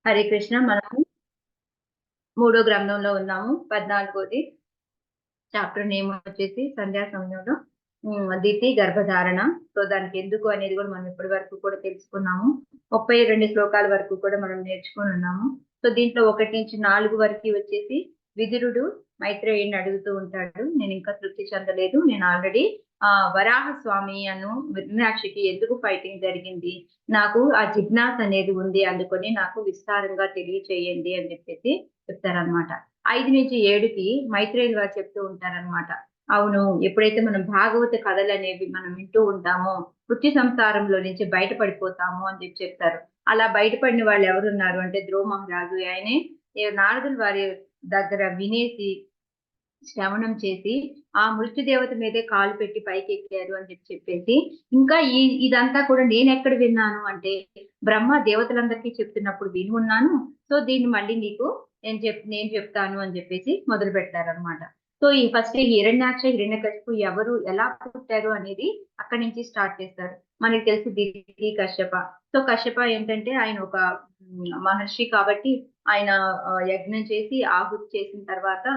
హరే కృష్ణ. మనము మూడో గ్రంథంలో ఉన్నాము. 14ది చాప్టర్ నేమ్ వచ్చేసి సంధ్యా సమయంలో దితి గర్భధారణ. సో దానికి ఎందుకు అనేది కూడా మనం ఇప్పటి వరకు కూడా తెలుసుకున్నాము. 32 శ్లోకాల వరకు కూడా మనం నేర్చుకొని ఉన్నాము. సో దీంట్లో 1 నుంచి 4 వరకు వచ్చేసి విదురుడు మైత్రేయుడిని అడుగుతూ ఉంటాడు. నేను ఇంకా తృప్తి చెందలేదు. నేను ఆల్రెడీ వరాహ స్వామి అను మీనాక్షికి ఎందుకు ఫైటింగ్ జరిగింది, నాకు ఆ జిజ్ఞాస అనేది ఉంది, అందుకని నాకు విస్తారంగా తెలియచేయండి అని చెప్పేసి చెప్తారనమాట. 5-7కి మైత్రేయులు గారు చెప్తూ ఉంటారనమాట. అవును, ఎప్పుడైతే మనం భాగవత కథలనేవి మనం వింటూ ఉంటామో మృత్యు సంసారంలో నుంచి బయటపడిపోతాము అని చెప్తారు. అలా బయటపడిన వాళ్ళు ఎవరున్నారు అంటే ధ్రువ మహారాజు. ఆయనే నారదుల వారి దగ్గర వినేసి శ్రవణం చేసి ఆ మృత్యు దేవత మీదే కాలు పెట్టి పైకెక్కారు అని చెప్పేసి, ఇంకా ఇదంతా కూడా నేనెక్కడ విన్నాను అంటే బ్రహ్మ దేవతలందరికీ చెప్తున్నప్పుడు విని ఉన్నాను. సో దీన్ని మళ్ళీ నీకు నేను చెప్తాను అని చెప్పేసి మొదలు పెడతారనమాట. సో ఈ ఫస్ట్ హిరణ్యాక్ష, హిరణ్యకశిపు ఎవరు, ఎలా పుట్టారు అనేది అక్కడి నుంచి స్టార్ట్ చేస్తారు. మనకి తెలుసు దితి, కశ్యప. సో కశ్యప ఏంటంటే ఆయన ఒక మహర్షి కాబట్టి ఆయన యజ్ఞం చేసి ఆహుతి చేసిన తర్వాత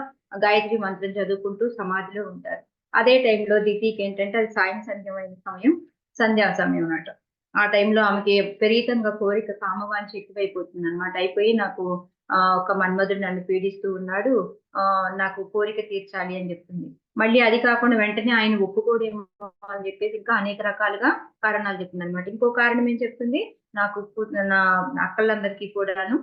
గాయత్రి మంత్రం చదువుకుంటూ సమాధిలో ఉంటారు. అదే టైంలో దితికి ఏంటంటే అది సంధ్యా సమయం అన్నమాట. ఆ టైంలో ఆమెకి విపరీతంగా కోరిక, కామవాంఛ ఎక్కువైపోతుంది అనమాట. అయిపోయి నాకు ఒక మన్మధుడు నన్ను పీడిస్తూ ఉన్నాడు, నాకు కోరిక తీర్చాలి అని చెప్తుంది. మళ్ళీ అది కాకుండా వెంటనే ఆయన ఒప్పుకోడేమో అని చెప్పేసి ఇంకా అనేక రకాలుగా కారణాలు చెప్తుంది అనమాట. ఇంకో కారణం ఏం చెప్తుంది, నాకు నా అక్కలందరికీ కూడాను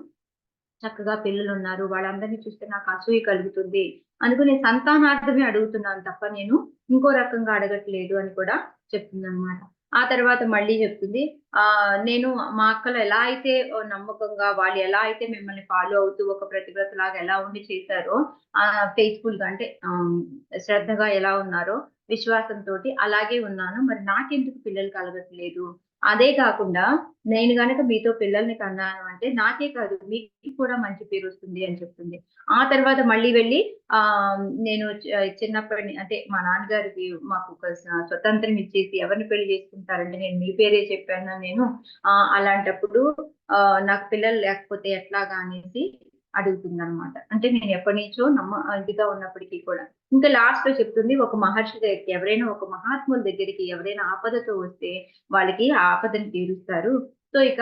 చక్కగా పిల్లలున్నారు. వాళ్ళందరిని చూస్తే నాకు అసూయ కలుగుతుంది. అనుకుని సంతానార్థమే అడుగుతున్నాను తప్ప నేను ఇంకో రకంగా అడగట్లేదు అని కూడా చెప్తుందనమాట. ఆ తర్వాత మళ్ళీ చెప్తుంది, నేను మా అక్కలు ఎలా అయితే నమ్మకంగా వాళ్ళు ఎలా అయితే మిమ్మల్ని ఫాలో అవుతూ ఒక ప్రతివ్రతలాగా ఎలా ఉండి చేశారో, ఫెయిత్‌ఫుల్‌గా అంటే శ్రద్ధగా ఎలా ఉన్నారో విశ్వాసంతోటి అలాగే ఉన్నాను. మరి నాకెందుకు పిల్లలు కలగట్లేదు? అదే కాకుండా నేను గనక మీతో పిల్లల్ని కన్నాను అంటే నాకే కాదు మీకు కూడా మంచి పేరొస్తుంది అని చెప్తుంది. ఆ తర్వాత మళ్ళీ వెళ్ళి నేను చిన్నప్పటి అంటే మా నాన్నగారికి మాకు ఒక స్వతంత్రం ఇచ్చేసి ఎవరిని పెళ్లి చేసుకుంటారంటే నేను మీ పేరే చెప్పాను నేను. అలాంటప్పుడు నాకు పిల్లలు లేకపోతే ఎట్లాగా అనేసి అడుగుతుందనమాట. అంటే నేను ఎప్పటినుంచో ఇదిగా ఉన్నప్పటికీ కూడా. ఇంకా లాస్ట్‌లో చెప్తుంది, ఒక మహర్షి దగ్గరికి ఎవరైనా, ఒక మహాత్ముల దగ్గరికి ఎవరైనా ఆపదతో వస్తే వాళ్ళకి ఆ ఆపదను తీరుస్తారు. సో ఇక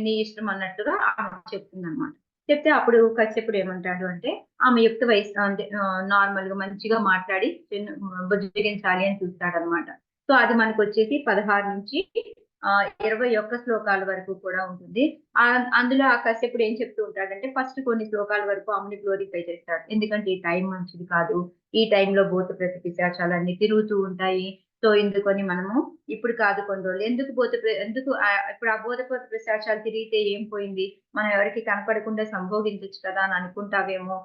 నీ ఇష్టం అన్నట్టుగా ఆమె చెప్తుందనమాట. చెప్తే అప్పుడు కశ్యపుడు ఏమంటాడు అంటే, ఆమె యుక్త వయసు అంటే నార్మల్‌గా మంచిగా మాట్లాడి బుజ్జగించాలి అని చూస్తాడనమాట. సో అది మనకొచ్చేసి 16-21 శ్లోకాల వరకు కూడా ఉంటుంది. అందులో ఆ కశ్యపుడు ఏం చెప్తూ ఉంటాడంటే, ఫస్ట్ కొన్ని శ్లోకాల వరకు ఆమెని గ్లోరిఫై చేస్తాడు. ఎందుకంటే ఈ టైం మంచిది కాదు. ఈ టైంలో భూత ప్రేత పిశాచాలన్నీ తిరుగుతూ ఉంటాయి. సో ఇందుకని మనము ఇప్పుడు కాదు కొన్ని రోజులు ఎందుకు ఇప్పుడు ఆ భూత ప్రేత పిశాచాలు తిరిగితే ఏం పోయింది? మనం ఎవరికీ కనపడకుండా సంభోగించొచ్చు కదా అని అనుకుంటావేమో.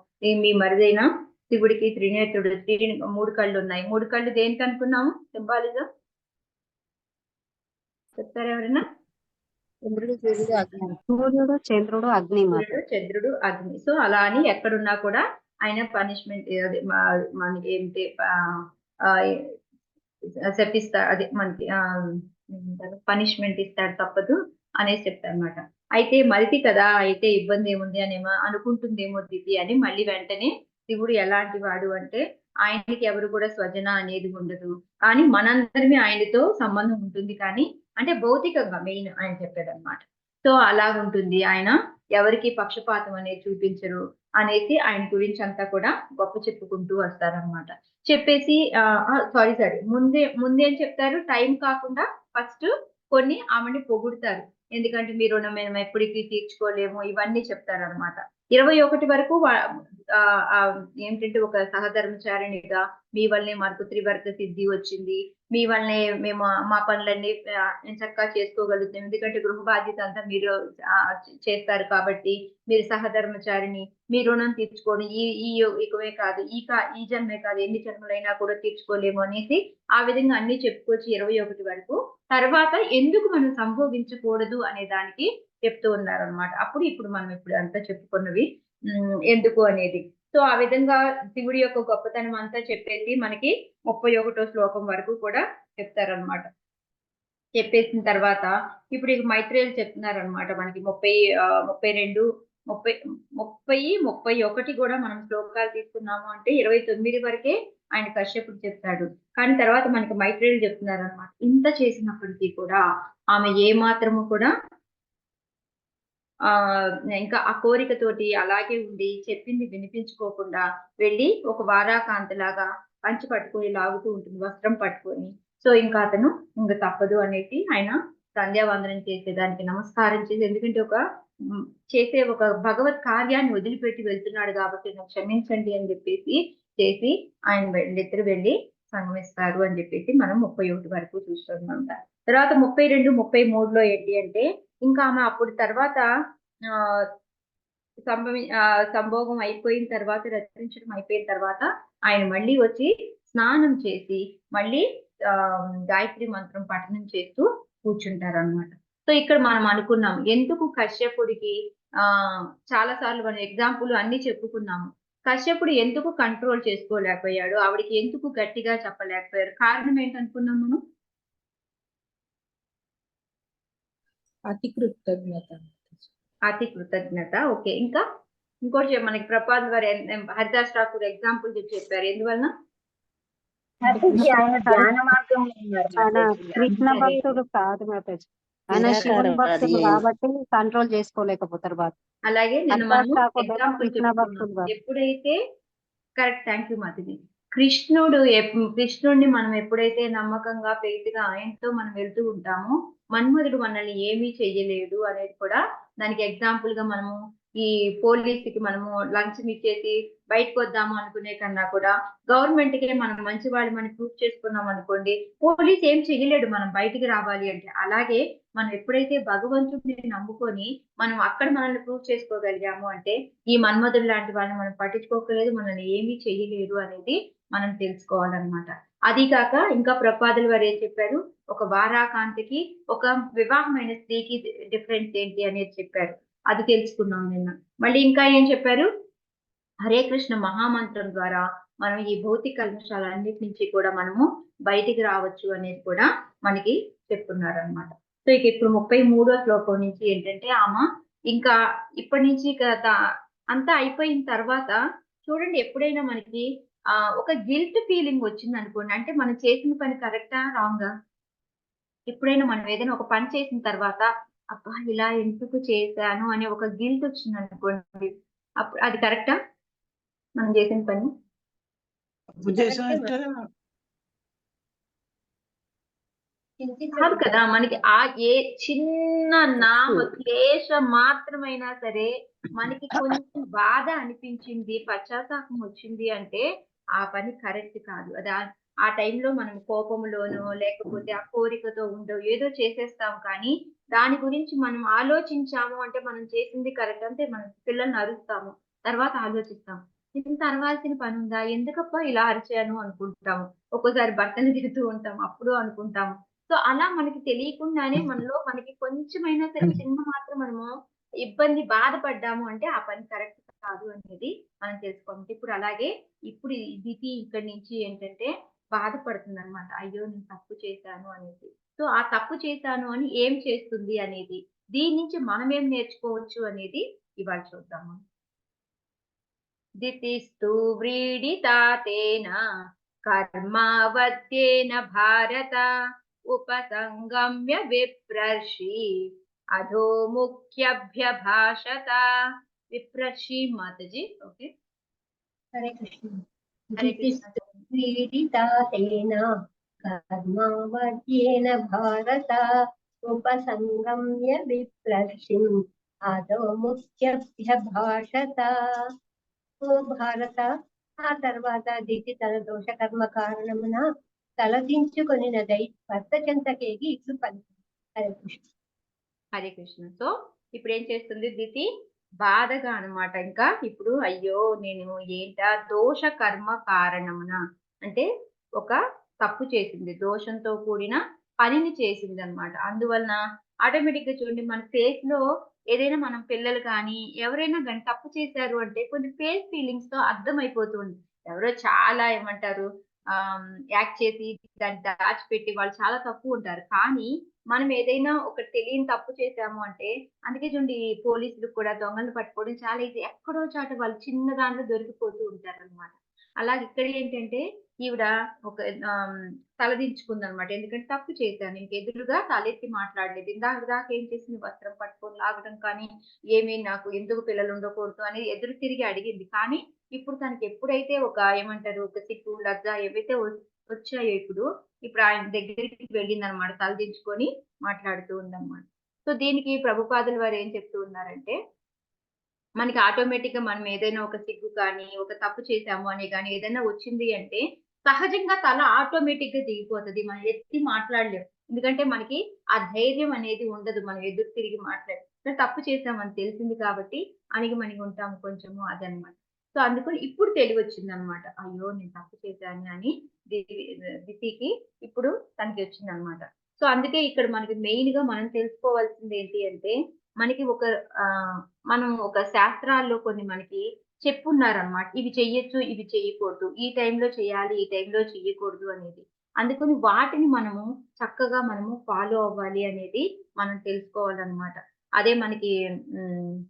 మీ మరిదైన శివుడికి త్రినేత్రుడు 3 కళ్ళున్నాయి. 3 కళ్ళు దేనికనుకున్నాము సింబాలిజం? చెప్తారా ఎవరైనా? ఇంద్రుడు, సూర్యుడు, అగ్ని. సూర్యుడు, చంద్రుడు, అగ్ని మాట. సూర్యుడు, చంద్రుడు, అగ్ని. సో అలా అని ఎక్కడున్నా కూడా ఆయన పనిష్మెంట్ అదే మనకి ఏంటి అదే మనకి పనిష్మెంట్ ఇస్తాడు తప్పదు అనేసి చెప్తారనమాట. అయితే మరిది కదా, అయితే ఇబ్బంది ఏముంది అనేమో అనుకుంటుందేమో దితి అని మళ్ళీ వెంటనే శివుడు ఎలాంటి వాడు అంటే ఆయనకి ఎవరు కూడా స్వజన అనేది ఉండదు. కానీ మనందరిమీ ఆయనతో సంబంధం ఉంటుంది. కానీ అంటే భౌతికంగా మెయిన్ ఆయన చెప్పేదన్నమాట. సో అలాగుంటుంది. ఆయన ఎవరికీ పక్షపాతం అనేది చూపించరు అనేసి ఆయన గురించి అంతా కూడా గొప్ప చెప్పుకుంటూ వస్తారనమాట. చెప్పేసి సారీ. ముందేం చెప్తారు, టైం కాకుండా ఫస్ట్ కొన్ని ఆమెని పొగుడుతారు. ఎందుకంటే మీ రుణం మేము ఎప్పటికీ తీర్చుకోలేము ఇవన్నీ చెప్తారనమాట. 21 వరకు ఏంటంటే ఒక సహధర్మచారిణిగా మీ వల్లే మాకు త్రివర్గ సిద్ధి వచ్చింది. మీ వల్లనే మేము మా పనులన్నీ చక్కగా చేసుకోగలుగుతాం. ఎందుకంటే గృహ బాధ్యత అంతా మీరు చేస్తారు కాబట్టి మీరు సహధర్మచారిణి. మీ రుణం తీర్చుకోవడం ఈ యుగమే కాదు, ఈ జన్మే కాదు, ఎన్ని జన్మలైనా కూడా తీర్చుకోలేము అనేసి ఆ విధంగా అన్ని చెప్పుకొచ్చి 21 వరకు. తర్వాత ఎందుకు మనం సంభోగించకూడదు అనే దానికి చెప్తూ ఉన్నారనమాట. ఇప్పుడు మనం అంతా చెప్పుకున్నవి ఎందుకు అనేది. సో ఆ విధంగా శివుడి యొక్క గొప్పతనం అంతా చెప్పేసి మనకి 31 శ్లోకం వరకు కూడా చెప్తారనమాట. చెప్పేసిన తర్వాత ఇప్పుడు ఇక మైత్రేయులు చెప్తున్నారనమాట మనకి 32, 30, 30, 31 కూడా మనం శ్లోకాలు తీసుకున్నాము అంటే 29 వరకే ఆయన కశ్యపుడు చెప్తాడు. కానీ తర్వాత మనకి మైత్రేయులు చెప్తున్నారనమాట. ఇంత చేసినప్పటికీ కూడా ఆమె ఏ మాత్రము కూడా ఇంకా ఆ కోరికతోటి అలాగే ఉండి చెప్పింది వినిపించుకోకుండా వెళ్ళి ఒక వారాకాంతలాగా పంచె పట్టుకొని లాగుతూ ఉంటుంది వస్త్రం పట్టుకొని. సో ఇంకా అతను ఇంక తప్పదు అనేసి ఆయన సంధ్యావందనం చేసేదానికి నమస్కారం చేసి ఎందుకంటే హ్మ్, చేసే ఒక భగవత్ కార్యాన్ని వదిలిపెట్టి వెళ్తున్నాడు కాబట్టి నన్ను క్షమించండి అని చెప్పేసి చేసి ఆయన వాళ్ళిద్దరు వెళ్ళి సంగమిస్తారు అని చెప్పేసి మనం 31 వరకు చూస్తున్నాం. తర్వాత 32, 33లో ఏంటి అంటే ఇంకా ఆమె అప్పుడు తర్వాత ఆహ్, సంభోగం అయిపోయిన తర్వాత రచించడం అయిపోయిన తర్వాత ఆయన మళ్ళీ వచ్చి స్నానం చేసి మళ్ళీ గాయత్రి మంత్రం పఠనం చేస్తూ కూర్చుంటారనమాట. సో, ఇక్కడ మనం అనుకున్నాం ఎందుకు కశ్యపుడికి చాలా సార్లు మనం ఎగ్జాంపుల్ అన్నీ చెప్పుకున్నాము. కశ్యపుడు ఎందుకు కంట్రోల్ చేసుకోలేకపోయాడు? ఆవిడకి ఎందుకు గట్టిగా చెప్పలేకపోయారు? కారణం ఏంటనుకున్నాం మనం? అతి కృతజ్ఞత. అతి కృతజ్ఞత. ఓకే. ఇంకా? ఇంకోటి మనకి ప్రపాద్ గారు హరిదాస్ ఠాకూర్ ఎగ్జాంపుల్ చెప్పారు. ఎందువలన? ఆయన కృష్ణ భక్తుడు కాదు మాతాజీ. ఆయన శివుని భక్తుడు కాబట్టి కంట్రోల్ చేసుకోలేకపోతారు బాగా. అలాగే నిన్న మనం ఎగ్జాంపుల్ కృష్ణ భక్తుడు ఎప్పుడైతే కరెక్ట్ థ్యాంక్ యూ మాధవి. కృష్ణుడిని మనం ఎప్పుడైతే నమ్మకంగా ఫెయిత్‌గా ఆయనతో మనం వెళ్తూ ఉంటామో, మన్మధుడు మనల్ని ఏమీ చెయ్యలేడు అనేది కూడా దానికి ఎగ్జాంపుల్‌గా మనము ఈ పోలీస్‌కి మనము లంచం ఇచ్చేసి బయటకొద్దాము అనుకునే కన్నా కూడా గవర్నమెంట్‌కే మనం మంచి వాళ్ళమని ప్రూవ్ చేసుకున్నాం అనుకోండి, పోలీస్ ఏం చెయ్యలేడు మనం బయటికి రావాలి అంటే. అలాగే మనం ఎప్పుడైతే భగవంతుడిని నమ్ముకొని మనం అక్కడ మనల్ని ప్రూవ్ చేసుకోగలిగాము అంటే, ఈ మన్మధుడు లాంటి వాళ్ళని మనం పట్టించుకోకలేదు, మనల్ని ఏమీ చెయ్యలేరు అనేది మనం తెలుసుకోవాలన్నమాట. అది కాక ఇంకా ప్రపాదులు వారు ఏం చెప్పారు? ఒక వారాకాంతకి, ఒక వివాహమైన స్త్రీకి డిఫరెన్స్ ఏంటి అనేది చెప్పారు. అది తెలుసుకున్నాం నిన్న. మళ్ళీ ఇంకా ఏం చెప్పారు? హరే కృష్ణ మహామంత్రం ద్వారా మనం ఈ భౌతిక కల్మషాలన్నిటి నుంచి కూడా మనము బయటికి రావచ్చు అనేది కూడా మనకి చెప్తున్నారనమాట. సో ఇక ఇప్పుడు 33వ శ్లోకం నుంచి ఏంటంటే ఇంకా ఇప్పటి నుంచి అంతా అయిపోయిన తర్వాత చూడండి ఎప్పుడైనా మనకి ఒక గిల్ట్ ఫీలింగ్ వచ్చిందనుకోండి. అంటే మనం చేసిన పని కరెక్టా? రాంగా? ఎప్పుడైనా మనం ఏదైనా ఒక పని చేసిన తర్వాత అబ్బా! ఇలా ఎందుకు చేశాను అనే ఒక గిల్ట్ వచ్చిందనుకోండి. అప్పుడు అది కరెక్టా? మనం చేసిన పని? కాదు కదా! మనకి ఏ చిన్న క్లేశం మాత్రమైనా సరే మనకి కొంచెం బాధ అనిపించింది, పశ్చాత్తాపం వచ్చింది అంటే ఆ పని కరెక్ట్ కాదు. అది ఆ టైంలో మనం కోపంలోనో లేకపోతే ఆ కోరికతో ఏదో చేసేస్తాం కానీ దాని గురించి మనం ఆలోచించాము అంటే మనం చేసింది కరెక్ట్. అంటే మనం పిల్లల్ని అరుస్తాము. తర్వాత ఆలోచిస్తాం. ఇంత అరవాల్సిన పనుందా? ఎందుకబ్బా ఇలా అరిచాను అనుకుంటాము. ఒక్కోసారి భర్తని తిడుతూ ఉంటాం. అప్పుడు అనుకుంటాము. సో, అలా మనకి తెలియకుండానే మనలో మనకి కొంచెమైనా సరే చిన్న మాత్రం మనము బాధపడ్డాము అంటే ఆ పని కరెక్ట్ కాదు అనేది మనం తెలుసుకోవాలి. ఇప్పుడు అలాగే ఇప్పుడు దితి ఇక్కడి నుంచి ఏంటంటే బాధపడుతుందన్నమాట. అయ్యో! నేను తప్పు చేశాను అనేసి. సో, ఆ తప్పు చేశాను అని ఏం చేస్తుంది అనేది, దీని నుంచి మనమేం నేర్చుకోవచ్చు అనేది ఇవాళ చూద్దాము. దితిస్తు వ్రీడితా తేన కర్మావద్యేన భారత ఉపసంగమ్య విప్రర్షి అధోముఖ్యభ్యభాషత. విప్రర్షి మాతాజీ. ఓకే. హరే కృష్ణ. దితిస్తు వ్రీడితా తేన కర్మావద్యేన భారత ఉపసంగమ్య విప్రర్షి అధోముఖ్యభ్యభాషత. ఓ భారత, ఆ తర్వాత దితి తన దోష కర్మ కారణమున తలదించుకొనిన భర్త చెంతకేగి ఇట్లు పలికింది. హరే కృష్ణ. హరే కృష్ణ. సో ఇప్పుడు ఏం చేస్తుంది దితి? బాధగా అన్నమాట. ఇంకా ఇప్పుడు అయ్యో నేను ఏంటా దోష కర్మ కారణమున అంటే ఒక తప్పు చేసింది. దోషంతో కూడిన పనిని చేసింది అన్నమాట. అందువలన ఆటోమేటిక్ గా చూడండి మన ఫేస్ లో ఏదైనా మనం పిల్లలు కానీ ఎవరైనా కానీ తప్పు చేశారు అంటే కొన్ని ఫేస్ ఫీలింగ్స్ తో అర్థమైపోతుంది. ఎవరో చాలా ఏమంటారు యాక్ట్ చేసి దాన్ని దాచిపెట్టి వాళ్ళు చాలా తక్కువ ఉంటారు. కానీ మనం ఏదైనా ఒక తెలియని తప్పు చేశాము అంటే, అందుకే చూడండి పోలీసులు కూడా దొంగలను పట్టుకోవడం చాలా ఈజీ. ఎక్కడో చాట వాళ్ళు చిన్న దాంట్లో దొరికిపోతూ ఉంటారనమాట. అలాగే ఇక్కడ ఏంటంటే ఈవిడ ఒక ఆహ్, తలదించుకుందనమాట. ఎందుకంటే తప్పు చేశాను. ఎదురుగా తలెత్తి మాట్లాడలేదు. ఇందాక దాకా ఏం చేసింది, వస్త్రం పట్టుకొని లాగడం కానీ, ఏమి నాకు ఎందుకు పిల్లలు ఉండకూడదు అని ఎదురు తిరిగి అడిగింది. కానీ ఇప్పుడు తనకి ఎప్పుడైతే ఒక ఏమంటారు, ఒక సిగ్గు, లజ్జ ఏవైతే వచ్చాయో ఇప్పుడు ఆయన దగ్గరికి వెళ్ళిందనమాట. తలదించుకొని మాట్లాడుతూ ఉందన్నమాట. సో, దీనికి ప్రభుపాదుల వారు ఏం చెప్తూ ఉన్నారంటే, మనకి ఆటోమేటిక్‌గా మనం ఏదైనా ఒక సిగ్గు కానీ, ఒక తప్పు చేశాము అని గాని ఏదైనా వచ్చింది అంటే, సహజంగా తల ఆటోమేటిక్‌గా దిగిపోతది. మనం ఎత్తి మాట్లాడలేం. ఎందుకంటే మనకి ఆ ధైర్యం అనేది ఉండదు. మనం ఎదురు తిరిగి తప్పు చేశామని తెలిసింది కాబట్టి అణిగిమణిగి ఉంటాము కొంచెము అదనమాట. సో, అందుకని ఇప్పుడు తెలివొచ్చిందనమాట. అయ్యో! నేను తప్పు చేశాను అని ది దితికి ఇప్పుడు తనకొచ్చిందనమాట. సో, అందుకే ఇక్కడ మనకి మెయిన్‌గా మనం తెలుసుకోవాల్సిందేంటి అంటే, మనకి ఒక మనం ఒక శాస్త్రాల్లో కొన్ని మనకి చెప్పున్నారనమాట. ఇవి చెయ్యొచ్చు, ఇవి చెయ్యకూడదు. ఈ టైంలో చేయాలి, ఈ టైంలో చెయ్యకూడదు అనేది. అందుకని వాటిని మనము చక్కగా మనము ఫాలో అవ్వాలి అనేది మనం తెలుసుకోవాలనమాట. అదే హ్మ్.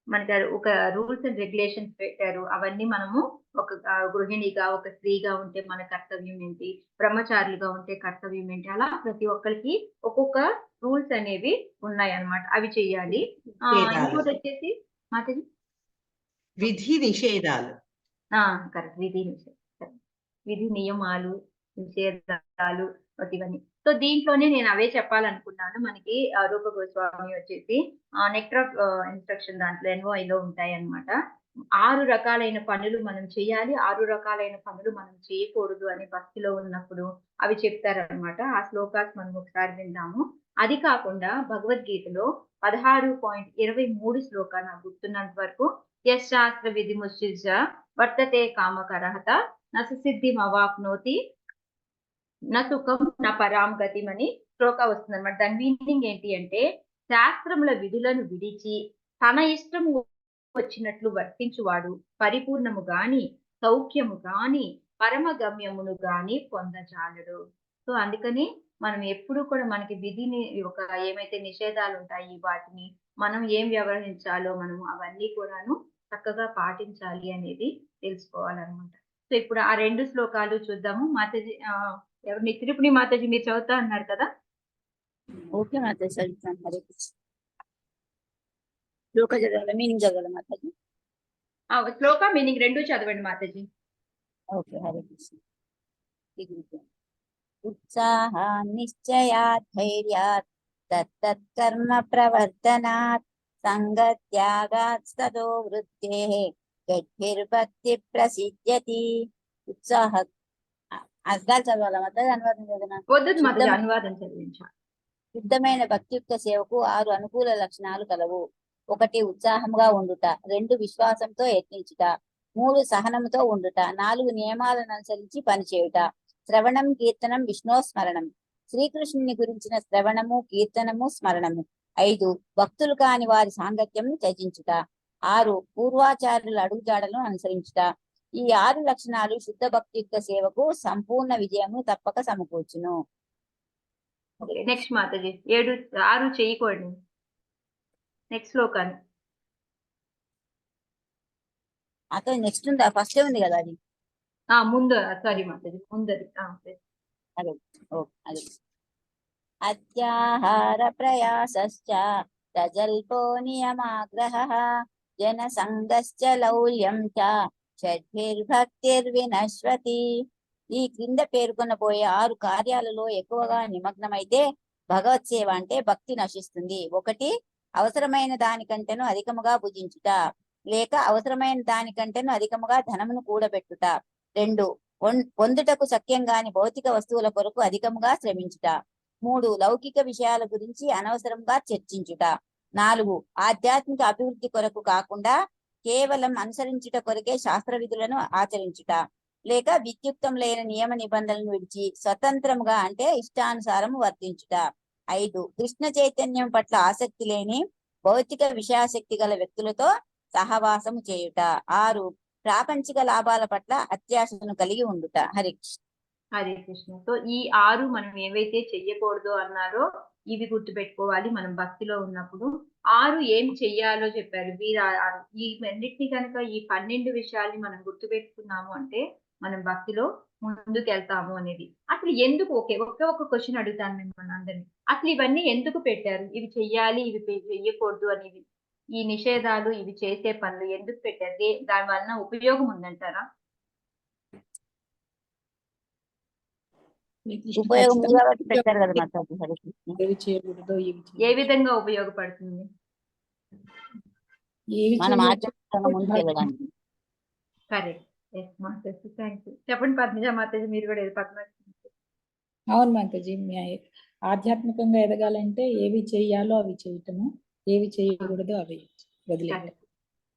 మనకి ఒక రూల్స్ అండ్ రెగ్యులేషన్స్ పెట్టారు. అవన్నీ మనము ఒక గృహిణిగా, ఒక స్త్రీగా ఉంటే మన కర్తవ్యం ఏంటి? బ్రహ్మచారులుగా ఉంటే కర్తవ్యం ఏంటి? అలా ప్రతి ఒక్కళ్ళకి ఒక్కొక్క రూల్స్ అనేవి ఉన్నాయన్నమాట. అవి చెయ్యాలి. నిషేధాలు. ఇంకోటొచ్చేసి మాతాజీ? విధి నిషేధాలు. కరెక్ట్. విధి నియమాలు, నిషేధాలు ఇవన్నీ. సో, దీంట్లోనే నేను అవే చెప్పాలనుకున్నాను. మనకి రూప గోస్వామి వచ్చేసి నెక్టర్ ఆఫ్ ఇన్‌స్ట్రక్షన్ దాంట్లో ఎన్‌ఓఐలో ఉంటాయన్నమాట. 6 రకాలైన పనులు మనం చేయాలి. 6 రకాలైన పనులు మనం చేయకూడదు అని భక్తిలో ఉన్నప్పుడు అవి చెప్తారన్నమాట. ఆ శ్లోకాస్ మనం ఒకసారి విందాము. అది కాకుండా భగవద్గీతలో 16.23 శ్లోకాలు నాకు గుర్తున్నంత వరకు యశ్శాస్త్ర విధిముచిర్య వర్తతే కామకరహత నసిద్ధిమవాప్నోతి న సుఖం న పరాం గతిం అని శ్లోక వస్తుందన్నమాట. దాని మీనింగ్ ఏంటి అంటే, శాస్త్రముల విధులను విడిచి తన ఇష్టము వచ్చినట్లు వర్తించువాడు పరిపూర్ణము గాని, సౌఖ్యము గాని, పరమ గమ్యమును గాని పొందజాలడు. సో, అందుకని మనం ఎప్పుడు కూడా మనకి విధిని ఒక ఏమైతే నిషేధాలు ఉంటాయి వాటిని మనం ఏం వ్యవహరించాలో మనం అవన్నీ కూడాను చక్కగా పాటించాలి అనేది తెలుసుకోవాలన్నమాట. సో, ఇప్పుడు ఆ 2 శ్లోకాలు చూద్దాము. మాతాజీ ఎవరు నిత్యరూపిణి మాతాజీ మీరు చదువుతా అన్నారు కదా? ఓకే మాతాజీ, చదువుతాను. హరే కృష్ణ. శ్లోక చదవాల, మీనింగ్ చదవాల మాతాజీ? శ్లోక మీనింగ్ 2 చదవండి మాతాజీ. ఓకే, హరే కృష్ణ. ఉత్సాహా నిశ్చయాత్ ధైర్యాత్ తత్తత్కర్మ ప్రవర్తనాత్ సంగత్యాగాత్ తదో వృత్తేః గడ్భిర్భక్తి ప్రసిద్ధ్యతి. ఉత్సాహ అర్థాలు చదవాలా మాతాజీ? అనువాదం చదవనా? వద్దు మాతాజీ, అనువాదం చదివించాలి. శుద్ధమైన భక్తియుక్త సేవకు 6 అనుకూల లక్షణాలు కలవు. 1 ఉత్సాహంగా ఉండుట, 2 విశ్వాసంతో యత్నించుట, 3 సహనంతో ఉండుట, 4 నియమాలను అనుసరించి పనిచేయుట. శ్రవణం, కీర్తనం, విష్ణు స్మరణం. శ్రీకృష్ణుని గురించిన శ్రవణము, కీర్తనము, స్మరణము. 5 భక్తులు కాని వారి సాంగత్యం త్యజించుట. 6 పూర్వాచార్యుల అడుగుజాడలను అనుసరించుట. ఈ 6 లక్షణాలు శుద్ధ భక్తియుక్త సేవకు సంపూర్ణ విజయము తప్పక సమకూర్చును. నెక్స్ట్ మాతాజీ 6 చేయకూడదు. నెక్స్ట్ శ్లోకాన్ని అక్కడ నెక్స్ట్ ఉందా? ఫస్ట్ ఉంది కదా అది. ముందు సారీ మాతాజీ, ముందది. అదే అదే. అత్యాహార ప్రయాసశ్చ తజల్పో నియమాగ్రహః జన సంగశ్చ లౌల్యం చ షడ్భిర్భక్తిర్వినశ్వతి. ఈ క్రింద పేర్కొనబోయే 6 కార్యాలలో ఎక్కువగా నిమగ్నమైతే భగవత్ సేవ అంటే భక్తి నశిస్తుంది. 1 అవసరమైన దానికంటేను అధికముగా భుజించుట, లేక అవసరమైన దానికంటేను అధికముగా ధనమును కూడబెట్టుట. 2 పొందుటకు సఖ్యంగాని భౌతిక వస్తువుల కొరకు అధికముగా శ్రమించుట. 3 లౌకిక విషయాల గురించి అనవసరంగా చర్చించుట. 4 ఆధ్యాత్మిక అభివృద్ధి కొరకు కాకుండా కేవలం అనుసరించుట కొరకే శాస్త్ర విధులను ఆచరించుట, లేక విద్యుక్తం లేని నియమ నిబంధనలను విడిచి స్వతంత్రముగా అంటే ఇష్టానుసారము వర్తించుట. 5 కృష్ణ చైతన్యం పట్ల ఆసక్తి లేని భౌతిక విషయాసక్తి గల వ్యక్తులతో సహవాసము చేయుట. 6 ప్రాపంచిక లాభాల పట్ల అత్యాశను కలిగి ఉండుట. హరి కృష్ణ. హరే కృష్ణ. సో ఈ 6 మనం ఏవైతే చెయ్యకూడదు అన్నారో ఇవి గుర్తుపెట్టుకోవాలి మనం భక్తిలో ఉన్నప్పుడు. 6 ఏం చెయ్యాలో చెప్పారు. వీరు 6 ఈ రెండింటిని కనుక ఈ 12 విషయాల్ని మనం గుర్తుపెట్టుకున్నాము అంటే మనం భక్తిలో ముందుకెళ్తాము అనేది. అసలు ఎందుకు ఒకే ఒక క్వశ్చన్ అడుగుతాను మిమ్మల్ని అందరినీ. అసలు ఇవన్నీ ఎందుకు పెట్టారు? ఇవి చెయ్యాలి, ఇవి చెయ్యకూడదు అనేవి. ఈ నిషేధాలు, ఇవి చేసే పనులు ఎందుకు పెట్టారు? దాని వలన ఉపయోగం ఉందంటారా? శ్రీకృష్ణ ఉపయోగం ఉంది ఖచ్చితంగా కాబట్టి పెట్టారు కదా మాతాజీ. హరి కృష్ణ. ఏవి చేయకూడదో ఏవి ఏ చేయకూడదో. విధంగా ఉపయోగపడుతుంది? ఏవి మనం చేయకూడదో ఆచరణ ముందుకెళ్ళడానికి. కరెక్ట్. ఎస్ మాతాజీ, థ్యాంక్ యూ. చెప్పండి పద్మజ మాతాజీ, మీరు కూడా ఏది పద్మజ? అవును మాతాజీ, ఆధ్యాత్మికంగా ఎదగాలంటే ఏవి చెయ్యాలో అవి చేయటము, ఏవి చేయకూడదో అవి వదిలేయటం.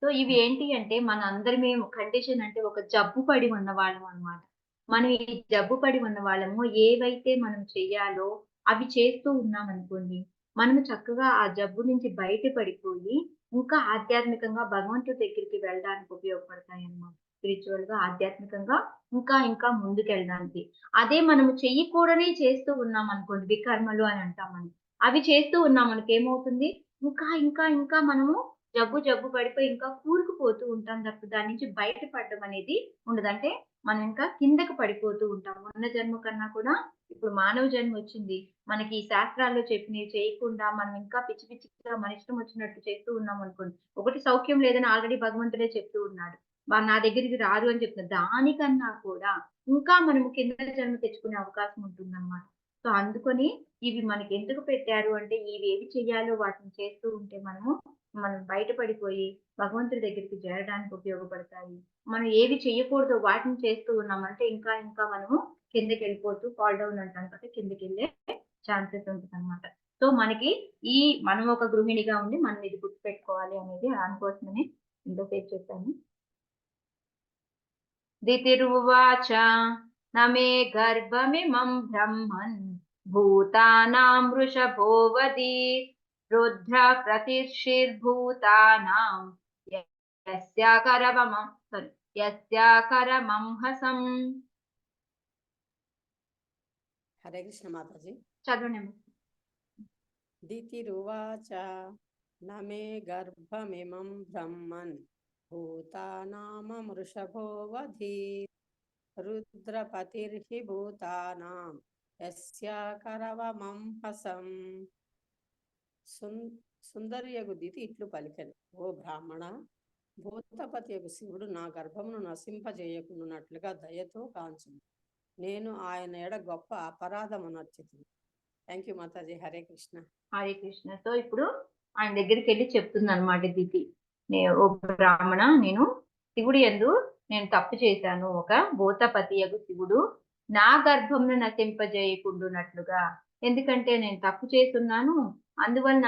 సో ఇవి ఏంటి అంటే మన అందరి కండిషన్ అంటే ఒక జబ్బు పడి ఉన్న వాళ్ళం అన్నమాట. మనం ఈ జబ్బు పడి ఉన్న వాళ్ళము ఏవైతే మనం చెయ్యాలో అవి చేస్తూ ఉన్నాం అనుకోండి, మనము చక్కగా ఆ జబ్బు నుంచి బయటపడిపోయి ఇంకా ఆధ్యాత్మికంగా భగవంతుడి దగ్గరికి వెళ్ళడానికి ఉపయోగపడతాయి అన్నమాట. స్పిరిచువల్ గా, ఆధ్యాత్మికంగా ఇంకా ఇంకా ముందుకెళ్ళడానికి. అదే మనము చెయ్యకూడనే చేస్తూ ఉన్నాం అనుకోండి, వికర్మలు అని అంటాం మనం. అవి చేస్తూ ఉన్నాం మనకి ఏమవుతుంది, ఇంకా ఇంకా ఇంకా మనము జబ్బు పడిపోయి ఇంకా కూరుకుపోతూ ఉంటాం తప్ప దాని నుంచి బయటపడడం అనేది ఉండదు. అంటే మనం ఇంకా కిందకు పడిపోతూ ఉంటాం. ఉన్న జన్మ కన్నా కూడా ఇప్పుడు మానవ జన్మ వచ్చింది. మనకి ఈ శాస్త్రాల్లో చెప్పినవి చేయకుండా మనం ఇంకా పిచ్చి పిచ్చిగా మన ఇష్టం వచ్చినట్టు చేస్తూ ఉన్నాం అనుకోండి. ఒకటి సౌఖ్యం లేదని ఆల్రెడీ భగవంతుడే చెప్తూ ఉన్నాడు. నా దగ్గరికి రారు అని చెప్తున్నారు. దానికన్నా కూడా ఇంకా మనము కింద జన్మ తెచ్చుకునే అవకాశం ఉంటుందన్నమాట. సో అందుకని ఇవి మనకి ఎందుకు పెట్టారు అంటే ఇవి ఏవి చెయ్యాలో వాటిని చేస్తూ ఉంటే మనం బయటపడిపోయి భగవంతుడి దగ్గరికి చేరడానికి ఉపయోగపడతాయి. మనం ఏవి చెయ్యకూడదో వాటిని చేస్తూ ఉన్నామంటే ఇంకా ఇంకా మనము కిందకి వెళ్ళిపోతూ ఫాల్ డౌన్ అంటాం కదా, కిందకి వెళ్ళే ఛాన్సెస్ ఉంటుంది అనమాట. సో మనకి మనం ఒక గృహిణిగా ఉండి మనం ఇది గుర్తుపెట్టుకోవాలి అనేది దానికోసమని ఇంతసేపు చెప్పాను. దితిరువాచ నమే గర్భమిమం బ్రహ్మన్ భూతానాం వృషభో వదీత్ రుద్ర ప్రతిర్షిర్భూతానాం యస్యాకరమంహసం. హరే కృష్ణ మాతాజీ. చదవండి. దితిరువాచ నమే గర్భమిమం బ్రహ్మన్ భూతానామృషభో వధీత్ రుద్రపతిర్హి భూతానాం యస్యాకరవమంహసం. సుందరియగు దితి ఇట్లు పలికెను, ఓ బ్రాహ్మణ, భూతపతియగు శివుడు నా గర్భమును నశింపజేయకున్నట్లుగా దయతో కాంచును. నేను ఆయన ఎడ గొప్ప అపరాధమునర్చితును. థ్యాంక్ యూ మాతాజీ. హరే కృష్ణ. హరే కృష్ణ. సో ఇప్పుడు ఆయన దగ్గరికి వెళ్ళి చెప్తుంది అనమాట దితి, ఓ బ్రాహ్మణ, నేను శివుడి యందు నేను తప్పు చేశాను. ఒక భూతపతియగు శివుడు నా గర్భంను నశింపజేయకుండునట్లుగా. ఎందుకంటే నేను తప్పు చేస్తున్నాను, అందువలన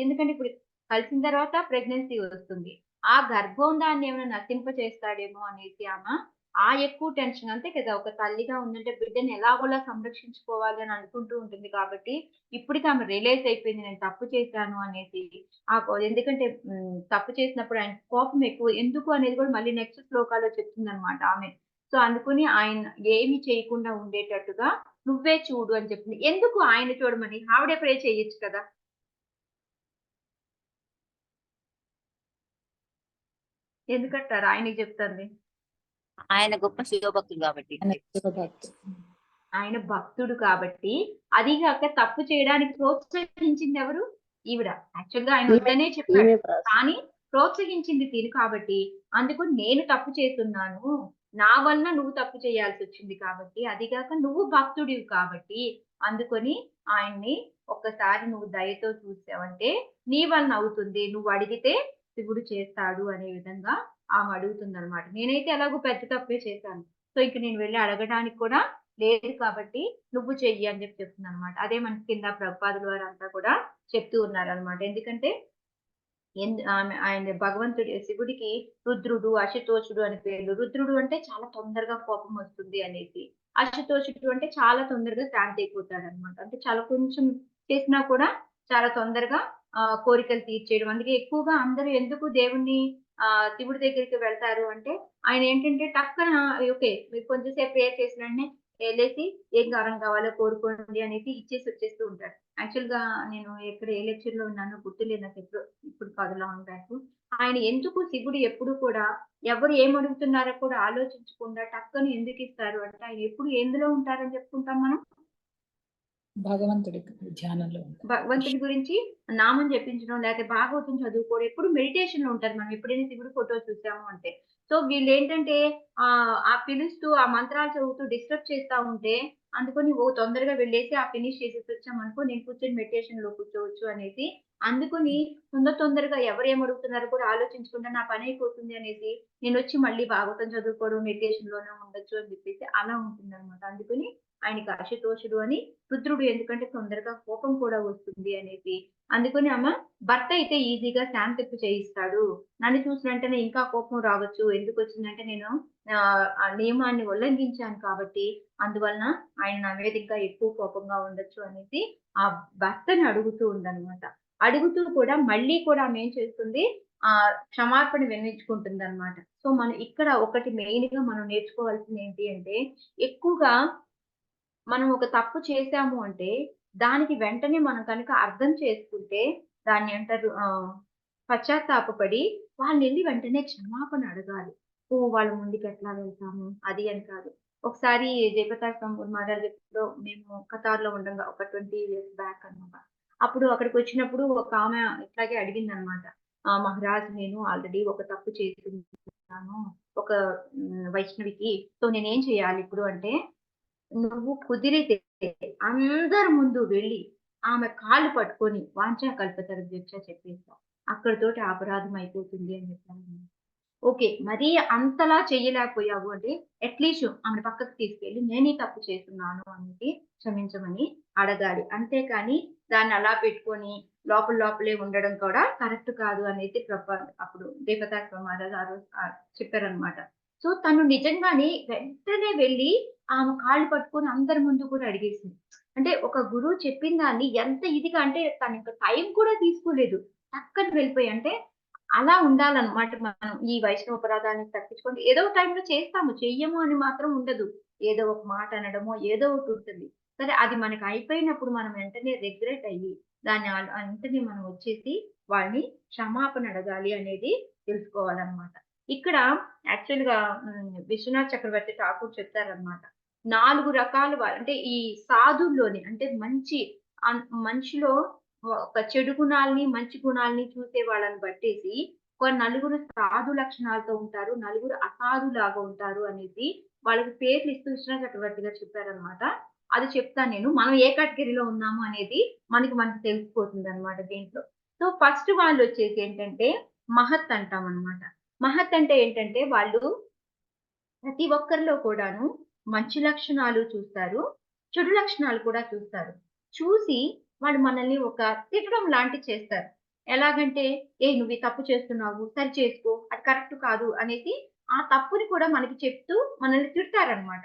ఎందుకంటే ఇప్పుడు కలిసిన తర్వాత ప్రెగ్నెన్సీ వస్తుంది, ఆ గర్భం దాన్ని ఏమైనా నశింప చేస్తాడేమో అనేసి ఆమె ఎక్కువ టెన్షన్. అంతే కదా, ఒక తల్లిగా ఉందంటే బిడ్డని ఎలాగోలా సంరక్షించుకోవాలి అని అనుకుంటూ ఉంటుంది. కాబట్టి ఇప్పటికి ఆమె రియలైజ్ అయిపోయింది నేను తప్పు చేశాను అనేసి. ఎందుకంటే తప్పు చేసినప్పుడు ఆయన కోపం ఎక్కువ ఎందుకు అనేది కూడా మళ్ళీ నెక్స్ట్ శ్లోకాల్లో చెప్తుంది అనమాట ఆమె. సో అందుకని ఆయన ఏమి చేయకుండా ఉండేటట్టుగా నువ్వే చూడు అని చెప్తుంది. ఎందుకు ఆయన చూడమని? ఆవిడే ప్రే చేయొచ్చు కదా. ఎందుకంటారు ఆయనకి చెప్తుంది? ఆయన గొప్ప శివభక్తుడు కాబట్టి. ఆయన భక్తుడు కాబట్టి. అది కాక తప్పు చేయడానికి ప్రోత్సహించింది ఎవరు? ఈవిడ. యాక్చువల్ గా ఆయన వద్దనే చెప్పాడు, కానీ ప్రోత్సహించింది తిను. కాబట్టి అందుకు నేను తప్పు చేస్తున్నాను, నా వలన నువ్వు తప్పు చేయాల్సి వచ్చింది కాబట్టి, అది కాక నువ్వు భక్తుడివి కాబట్టి అందుకొని ఆయన్ని ఒక్కసారి నువ్వు దయతో చూసావంటే నీ వలన అవుతుంది, నువ్వు అడిగితే శివుడు చేస్తాడు అనే విధంగా ఆమె అడుగుతుంది అనమాట. నేనైతే ఎలాగో పెద్ద తప్పే చేశాను, సో ఇంక నేను వెళ్ళి అడగడానికి కూడా లేదు కాబట్టి నువ్వు చెయ్యి అని చెప్తుంది అనమాట. అదే మనకి కింద ప్రభుపాదుల వారు అంతా కూడా చెప్తూ ఉన్నారనమాట. ఎందుకంటే ఆయన భగవంతుడి శివుడికి రుద్రుడు, అశుతోషుడు అని పేర్లు. రుద్రుడు అంటే చాలా తొందరగా కోపం వస్తుంది అనేసి, అశుతోషుడు అంటే చాలా తొందరగా శాంతి అయిపోతాడు అనమాట. అంటే చాలా కొంచెం చేసినా కూడా చాలా తొందరగా కోరికలు తీర్చేయడం. అందుకే ఎక్కువగా అందరూ ఎందుకు దేవుణ్ణి శివుడి దగ్గరికి వెళ్తారు అంటే, ఆయన ఏంటంటే టక్కన ఓకే. మీరు కొంచెం సేపు ప్రేయర్ చేసిన వెంటనే ఎళ్ళేసి ఏం వరం కావాలో కోరుకోండి అనేసి ఇచ్చేసి వచ్చేస్తూ ఉంటారు. యాక్చువల్‌గా నేను ఎక్కడ ఏ లెక్చర్‌లో విన్నానో గుర్తులేదు నాకెప్పుడో, ఇప్పుడు కాదు లాంగ్ బ్యాక్. ఆయన ఎందుకు శివుడు ఎప్పుడు కూడా ఎవరు ఏమడుగుతున్నారో కూడా ఆలోచించకుండా టక్కన ఎందుకిస్తారు అంటే, ఆయన ఎప్పుడు ఎందులో ఉంటారని చెప్పుకుంటాం మనం? భగవంతుడి ధ్యానంలో ఉంటారు. భగవంతుడి గురించి నామం జపించడం, లేకపోతే భాగవతం చదువుకోవడం, ఎప్పుడు మెడిటేషన్‌లో ఉంటారు. మనం ఎప్పుడైనా శివుడి ఫోటో చూసాము అంటే. సో వీళ్ళేంటంటే ఆ పిలుస్తూ, ఆ మంత్రాలు చదువుతూ డిస్టర్బ్ చేస్తా ఉంటే, అందుకని తొందరగా వెళ్ళేసి ఫినిష్ చేసేసి వచ్చామనుకో, నేను కూర్చొని మెడిటేషన్‌లో కూర్చోవచ్చు అనేసి, అందుకని తొందరగా ఎవరేమడుగుతున్నారో కూడా ఆలోచించకుండా నా పనైపోతుంది అనేసి, నేనొచ్చి మళ్ళీ భాగవతం చదువుకోవడం, మెడిటేషన్‌లోనే ఉండొచ్చు అని చెప్పేసి అలా ఉంటుందన్నమాట. అందుకని ఆయనకి అశుతోషుడు అని రుద్రుడు, ఎందుకంటే తొందరగా కోపం కూడా వస్తుంది అనేసి. అందుకని భర్త అయితే ఈజీగా శాంతింపు చేయిస్తాడు. నన్ను చూసిన వెంటనే ఇంకా కోపం రావచ్చు. ఎందుకొచ్చిందంటే నేను ఆ నియమాన్ని ఉల్లంఘించాను కాబట్టి, అందువలన ఆయన నా మీద ఇంకా ఎక్కువ కోపంగా ఉండొచ్చు అనేసి ఆ భర్తని అడుగుతూ ఉందన్నమాట. అడుగుతూ కూడా మళ్ళీ కూడా ఆమె ఏం చేస్తుంది, క్షమాపణ విన్నవించుకుంటుందన్నమాట. సో మనం ఇక్కడ ఒకటి మెయిన్‌గా మనం నేర్చుకోవాల్సింది ఏంటి అంటే, ఎక్కువగా మనం ఒక తప్పు చేశాము అంటే, దానికి వెంటనే మనం కనుక అర్థం చేసుకుంటే, దాన్ని అంటారు పశ్చాత్తాపపడి వాళ్ళెళ్లి వెంటనే క్షమాపణ అడగాలి. వాళ్ళ ముందుకెట్లా వెళ్తాము అది అని కాదు. ఒకసారి జయప్రకాష్ మహారాజ్ ఎప్పుడో మేము ఖతార్‌లో ఉండంగా ఒక 20 ఇయర్స్ బ్యాక్ అన్నమాట. అప్పుడు అక్కడికొచ్చినప్పుడు ఒక ఆమె ఇట్లాగే అడిగిందన్నమాట. మహారాజ్ నేను ఆల్రెడీ ఒక తప్పు చేసున్నాను. ఒక వైష్ణవికి. సో నేనేం చేయాలి ఇప్పుడు అంటే, నువ్వు కుదిరితే అందరి ముందు వెళ్లి ఆమె కాళ్ళు పట్టుకొని వాంఛాకల్పతరుభ్యక్ష చెప్పేసావు. అక్కడితోటి అపరాధం అయిపోతుంది అని చెప్పాను. ఓకే. మరీ అంతలా చెయ్యలేకపోయావు అంటే అట్‌లీస్ట్ ఆమెను పక్కకు తీసుకెళ్ళి నేనీ తప్పు చేస్తున్నాను అనేది క్షమించమని అడగాలి. అంతేకాని దాన్ని అలా పెట్టుకొని లోపలే ఉండడం కూడా కరెక్ట్ కాదు అనేది అప్పుడు దేవదాస్ మహారాజ్ ఆ రోజు చెప్పారన్నమాట. సో తను నిజంగానే వెంటనే వెళ్లి ఆమె కాళ్ళు పట్టుకొని అందరి ముందు కూడా అడిగేసింది. అంటే ఒక గురువు చెప్పిన దాన్ని ఎంత ఇదిగా అంటే తనింక టైం కూడా తీసుకోలేదు. టక్కన వెళ్ళిపోయి అంటే అలా ఉండాలన్నమాట మనం ఈ వైష్ణవ అపరాధాన్ని తప్పించుకొని ఏదో టైంలో చేస్తాము. చెయ్యము అని మాత్రం ఉండదు. ఏదో ఒక మాట అనడమో ఏదో ఒకటి ఉంటుంది. సరే అది మనకు అయిపోయినప్పుడు మనం వెంటనే రిగ్రెట్ అయ్యి దాన్ని వెంటనే మనం వచ్చేసి వాళ్ళని క్షమాపణ అడగాలి అనేది తెలుసుకోవాలన్నమాట. ఇక్కడ యాక్చువల్‌గా విశ్వనాథ్ చక్రవర్తి ఠాకూర్ చెప్తారన్నమాట. 4 రకాలు అంటే ఈ సాధుల్లోని అంటే మనిషిలో ఒక చెడు గుణాల్ని, మంచి గుణాల్ని చూసే వాళ్ళని బట్టేసి, ఒక నలుగురు సాధు లక్షణాలతో ఉంటారు. నలుగురు అసాధులాగా ఉంటారు అనేసి వాళ్ళకి పేర్లు ఇస్తూ విశ్వనాథ చక్రవర్తి గారు చెప్పారన్నమాట. అది చెప్తాను నేను. మనం ఏ కేటగిరీలో ఉన్నాము అనేది మనకి తెలిసిపోతుందన్నమాట దీంట్లో. సో ఫస్ట్ వాళ్ళొచ్చేసి ఏంటంటే మహత్ అంటామన్నమాట. మహత్ అంటే ఏంటంటే వాళ్ళు ప్రతి ఒక్కరిలో కూడాను మంచి లక్షణాలు చూస్తారు. చెడు లక్షణాలు కూడా చూస్తారు. చూసి వాళ్ళు మనల్ని ఒక తిట్టడం లాంటిది చేస్తారు. ఎలాగంటే, నువ్వు ఈ తప్పు చేస్తున్నావు. సరి చేసుకో. అది కరెక్ట్ కాదు" అనేసి ఆ తప్పుని కూడా మనకి చెప్తూ మనల్ని తిడతారన్నమాట.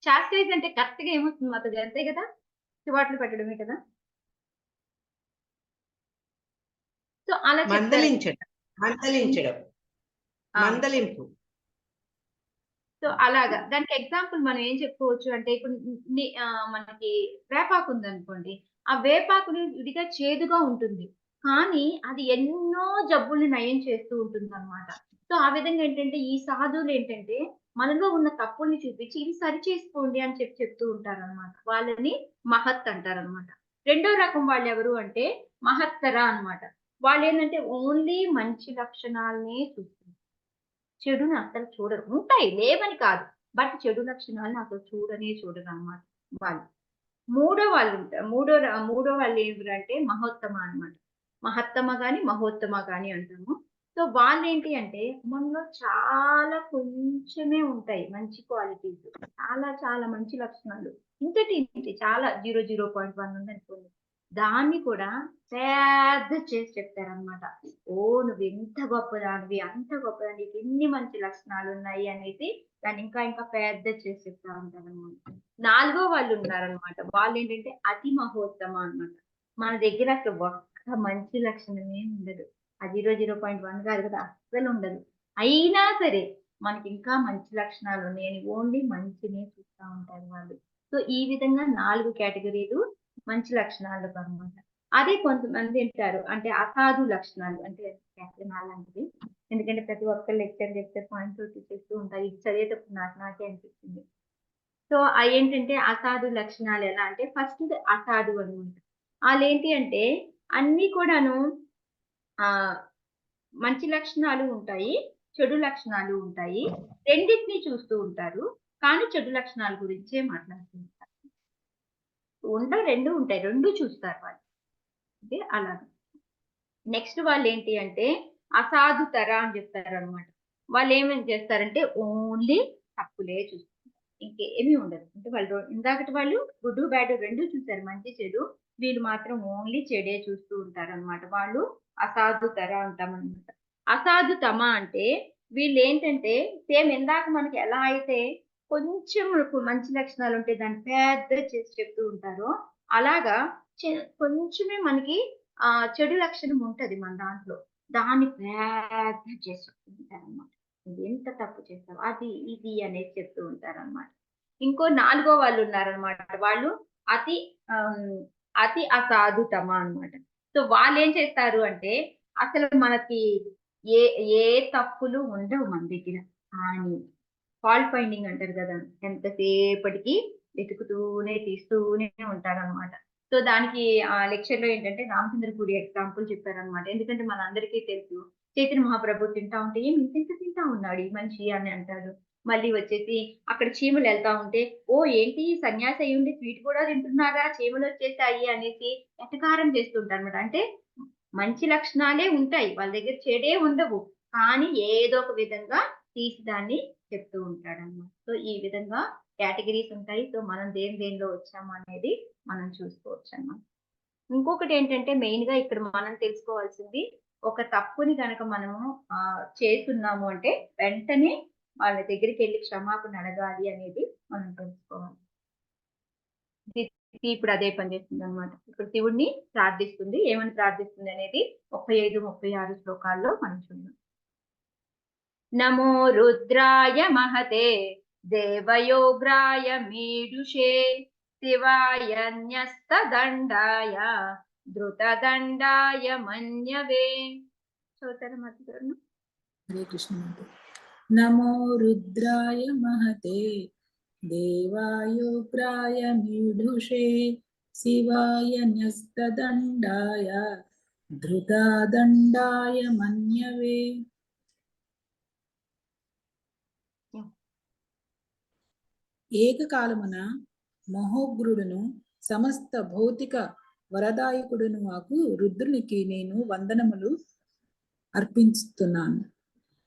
చాస్టైజ్ అంటే కరెక్ట్‌గా ఏమొస్తుంది మాతాజీ అంతే గదా! చివాట్లు పెట్టడమే కదా! సో అలా చెప్తారు. మందలించడం. మందలించడం. ఆ! మందలింపు. సో అలాగా. దానికి ఎగ్జాంపుల్ మనం ఏం చెప్పుకోవచ్చు అంటే ఇప్పుడు మనకి వేపాకు ఉందనుకోండి. ఆ వేపాకుని విడిగా చేదుగా ఉంటుంది. కానీ అది ఎన్నో జబ్బుల్ని నయం చేస్తూ ఉంటుందన్నమాట. సో ఆ విధంగా ఏంటంటే ఈ సాధువులేంటంటే మనలో ఉన్న తప్పుల్ని చూపించి ఇవి సరి చేసుకోండి అని చెప్తూ ఉంటారన్నమాట. వాళ్ళని మహత్ అంటారన్నమాట. రెండో రకం వాళ్ళెవరు అంటే మహత్తర అన్నమాట. వాళ్ళేంటంటే ఓన్లీ మంచి లక్షణాలనే చూస్తారు. చెడుని అస్సలు చూడరు. ఉంటాయి లేవని కాదు. బట్ చెడు లక్షణాలను అసలు చూడరనమాట వాళ్ళు. మూడో వాళ్ళు ఎవరంటే మహోత్తమ అన్నమాట. మహత్తమ గాని, మహోత్తమ గాని అంటాము. సో వాళ్ళేంటి అంటే మనలో చాలా కొంచెమే ఉంటాయి మంచి క్వాలిటీస్. చాలా మంచి లక్షణాలు. ఇంతే చాలా 0.1 ఉందనుకోండి. దాన్ని కూడా పెద్దది చేసి చెప్తారన్నమాట. నువ్వెంత గొప్పదానివి, అంత గొప్పదానివి, నీకెన్ని మంచి లక్షణాలున్నాయి అనేసి దాన్ని ఇంకా పెద్దది చేసి చెప్తా ఉంటారన్నమాట. నాలుగో వాళ్ళున్నారన్నమాట. వాళ్ళేంటంటే అతి మహోత్తమ అన్నమాట. మన దగ్గర అసలు ఒక్క మంచి లక్షణమే ఉండదు. ఆ 0.1 కాదు కదా, అస్సలు ఉండదు. అయినా సరే మనకి ఇంకా మంచి లక్షణాలు ఉన్నాయని ఓన్లీ మంచినే చూస్తా ఉంటారు వాళ్ళు. సో ఈ విధంగా 4 కేటగిరీలు మంచి లక్షణాలు అన్నమాట. అదే కొంతమంది ఉంటారు అంటే అసాధు లక్షణాలు, అంటే అలాంటిది. ఎందుకంటే ప్రతి ఒక్కరు లెక్చర్ చెప్తే పాయింట్ చేస్తూ ఉంటారు. ఇది చదివేటప్పుడు నాకే అనిపించింది. సో ఏంటంటే అసాధు లక్షణాలు ఎలా అంటే, ఫస్ట్ అసాధు అనమాట. వాళ్ళేంటి అంటే అన్ని కూడాను మంచి లక్షణాలు ఉంటాయి, చెడు లక్షణాలు ఉంటాయి. రెండింటిని చూస్తూ ఉంటారు, కానీ చెడు లక్షణాల గురించే మాట్లాడుతూ ఉంటారు. రెండు ఉంటాయి, రెండు చూస్తారు వాళ్ళు. అంటే అలాగా. నెక్స్ట్ వాళ్ళు ఏంటి అంటే అసాధుతర అని చెప్తారు అనమాట. వాళ్ళు ఏమేమి చేస్తారంటే ఓన్లీ తప్పులే చూస్తారు, ఇంకేమీ ఉండదు. అంటే వాళ్ళు ఇందాకటి వాళ్ళు గుడ్ బ్యాడ్ రెండు చూసారు, మంచి చెడు. వీళ్ళు మాత్రం ఓన్లీ చెడే చూస్తూ ఉంటారు అనమాట. వాళ్ళు అసాధుతర అంటామన్నమాట. అసాధుతమ అంటే వీళ్ళు ఏంటంటే సేమ్ ఇందాక మనకి ఎలా అయితే కొంచెం మంచి లక్షణాలు ఉంటే దాన్ని పెద్ద చేసి చెప్తూ ఉంటారో, అలాగా కొంచెమే మనకి చెడు లక్షణం ఉంటది మన దాంట్లో, దాన్ని పెద్ద చేసి చెప్తుంటారు అనమాట. ఎంత తప్పు చేస్తావు అది ఇది అనేది చెప్తూ ఉంటారు అనమాట. ఇంకో 4గో వాళ్ళు ఉన్నారనమాట. వాళ్ళు అతి అతి అసాధుతమ అనమాట. సో వాళ్ళు ఏం చేస్తారు అంటే అసలు మనకి ఏ ఏ తప్పులు ఉండవు మన దగ్గర, కానీ ఫాల్ట్ ఫైండింగ్ అంటారు కదా, ఎంతసేపటికి వెతుకుతూనే తీస్తూనే ఉంటారనమాట. సో దానికి ఆ లెక్చర్ లో ఏంటంటే రామచంద్రపూడి ఎగ్జాంపుల్ చెప్పారనమాట. ఎందుకంటే మన అందరికీ తెలుసు చైతన్య మహాప్రభు తింటా ఉంటే ఏం ఇంత తింటా ఉన్నాడు ఈ మనిషి అని అంటాడు. మళ్ళీ వచ్చేసి అక్కడ చీమలు వెళ్తా ఉంటే ఓ ఏంటి సన్యాసి అయ్యి ఉండి స్వీట్ కూడా తింటున్నారా, చీమలు వచ్చేసాయి అనేసి ఎటకారం చేస్తుంటారు అనమాట. అంటే మంచి లక్షణాలే ఉంటాయి వాళ్ళ దగ్గర, చెడే ఉండవు, కానీ ఏదో ఒక విధంగా తీసి దాన్ని చెప్తూ ఉంటాడు అన్నమాట. సో ఈ విధంగా కేటగిరీస్ ఉంటాయి. సో మనం దేనిలో వచ్చాము అనేది మనం చూసుకోవచ్చు అన్నమాట. ఇంకొకటి ఏంటంటే మెయిన్ గా ఇక్కడ మనం తెలుసుకోవాల్సింది, ఒక తప్పుని కనుక మనము చేస్తున్నాము అంటే వెంటనే వాళ్ళ దగ్గరికి వెళ్ళి క్షమాపణ అడగాలి అనేది మనం తెలుసుకోవాలి. ఇప్పుడు అదే పని చేస్తుంది అనమాట. ఇప్పుడు శివుడిని ప్రార్థిస్తుంది, ఏమని ప్రార్థిస్తుంది అనేది 35, 36 శ్లోకాల్లో మనం చూద్దాం. నమో రుద్రాయ మహతే దేవయోగ్రాయ మీడుషే శివాయ న్యస్తదండాయ ధృతదండాయ మన్యవే. చదువుతారా మాట్లాడు. హరే కృష్ణ. నమో రుద్రాయ మహతే దేవాయోగ్రాయ మీఢుషే శివాయ న్యస్తదండాయ ధృతదండాయ మన్యవే. ఏకకాలమున మహోగ్రుడును సమస్త భౌతిక వరదాయకుడును మాకు రుద్రునికి నేను వందనములు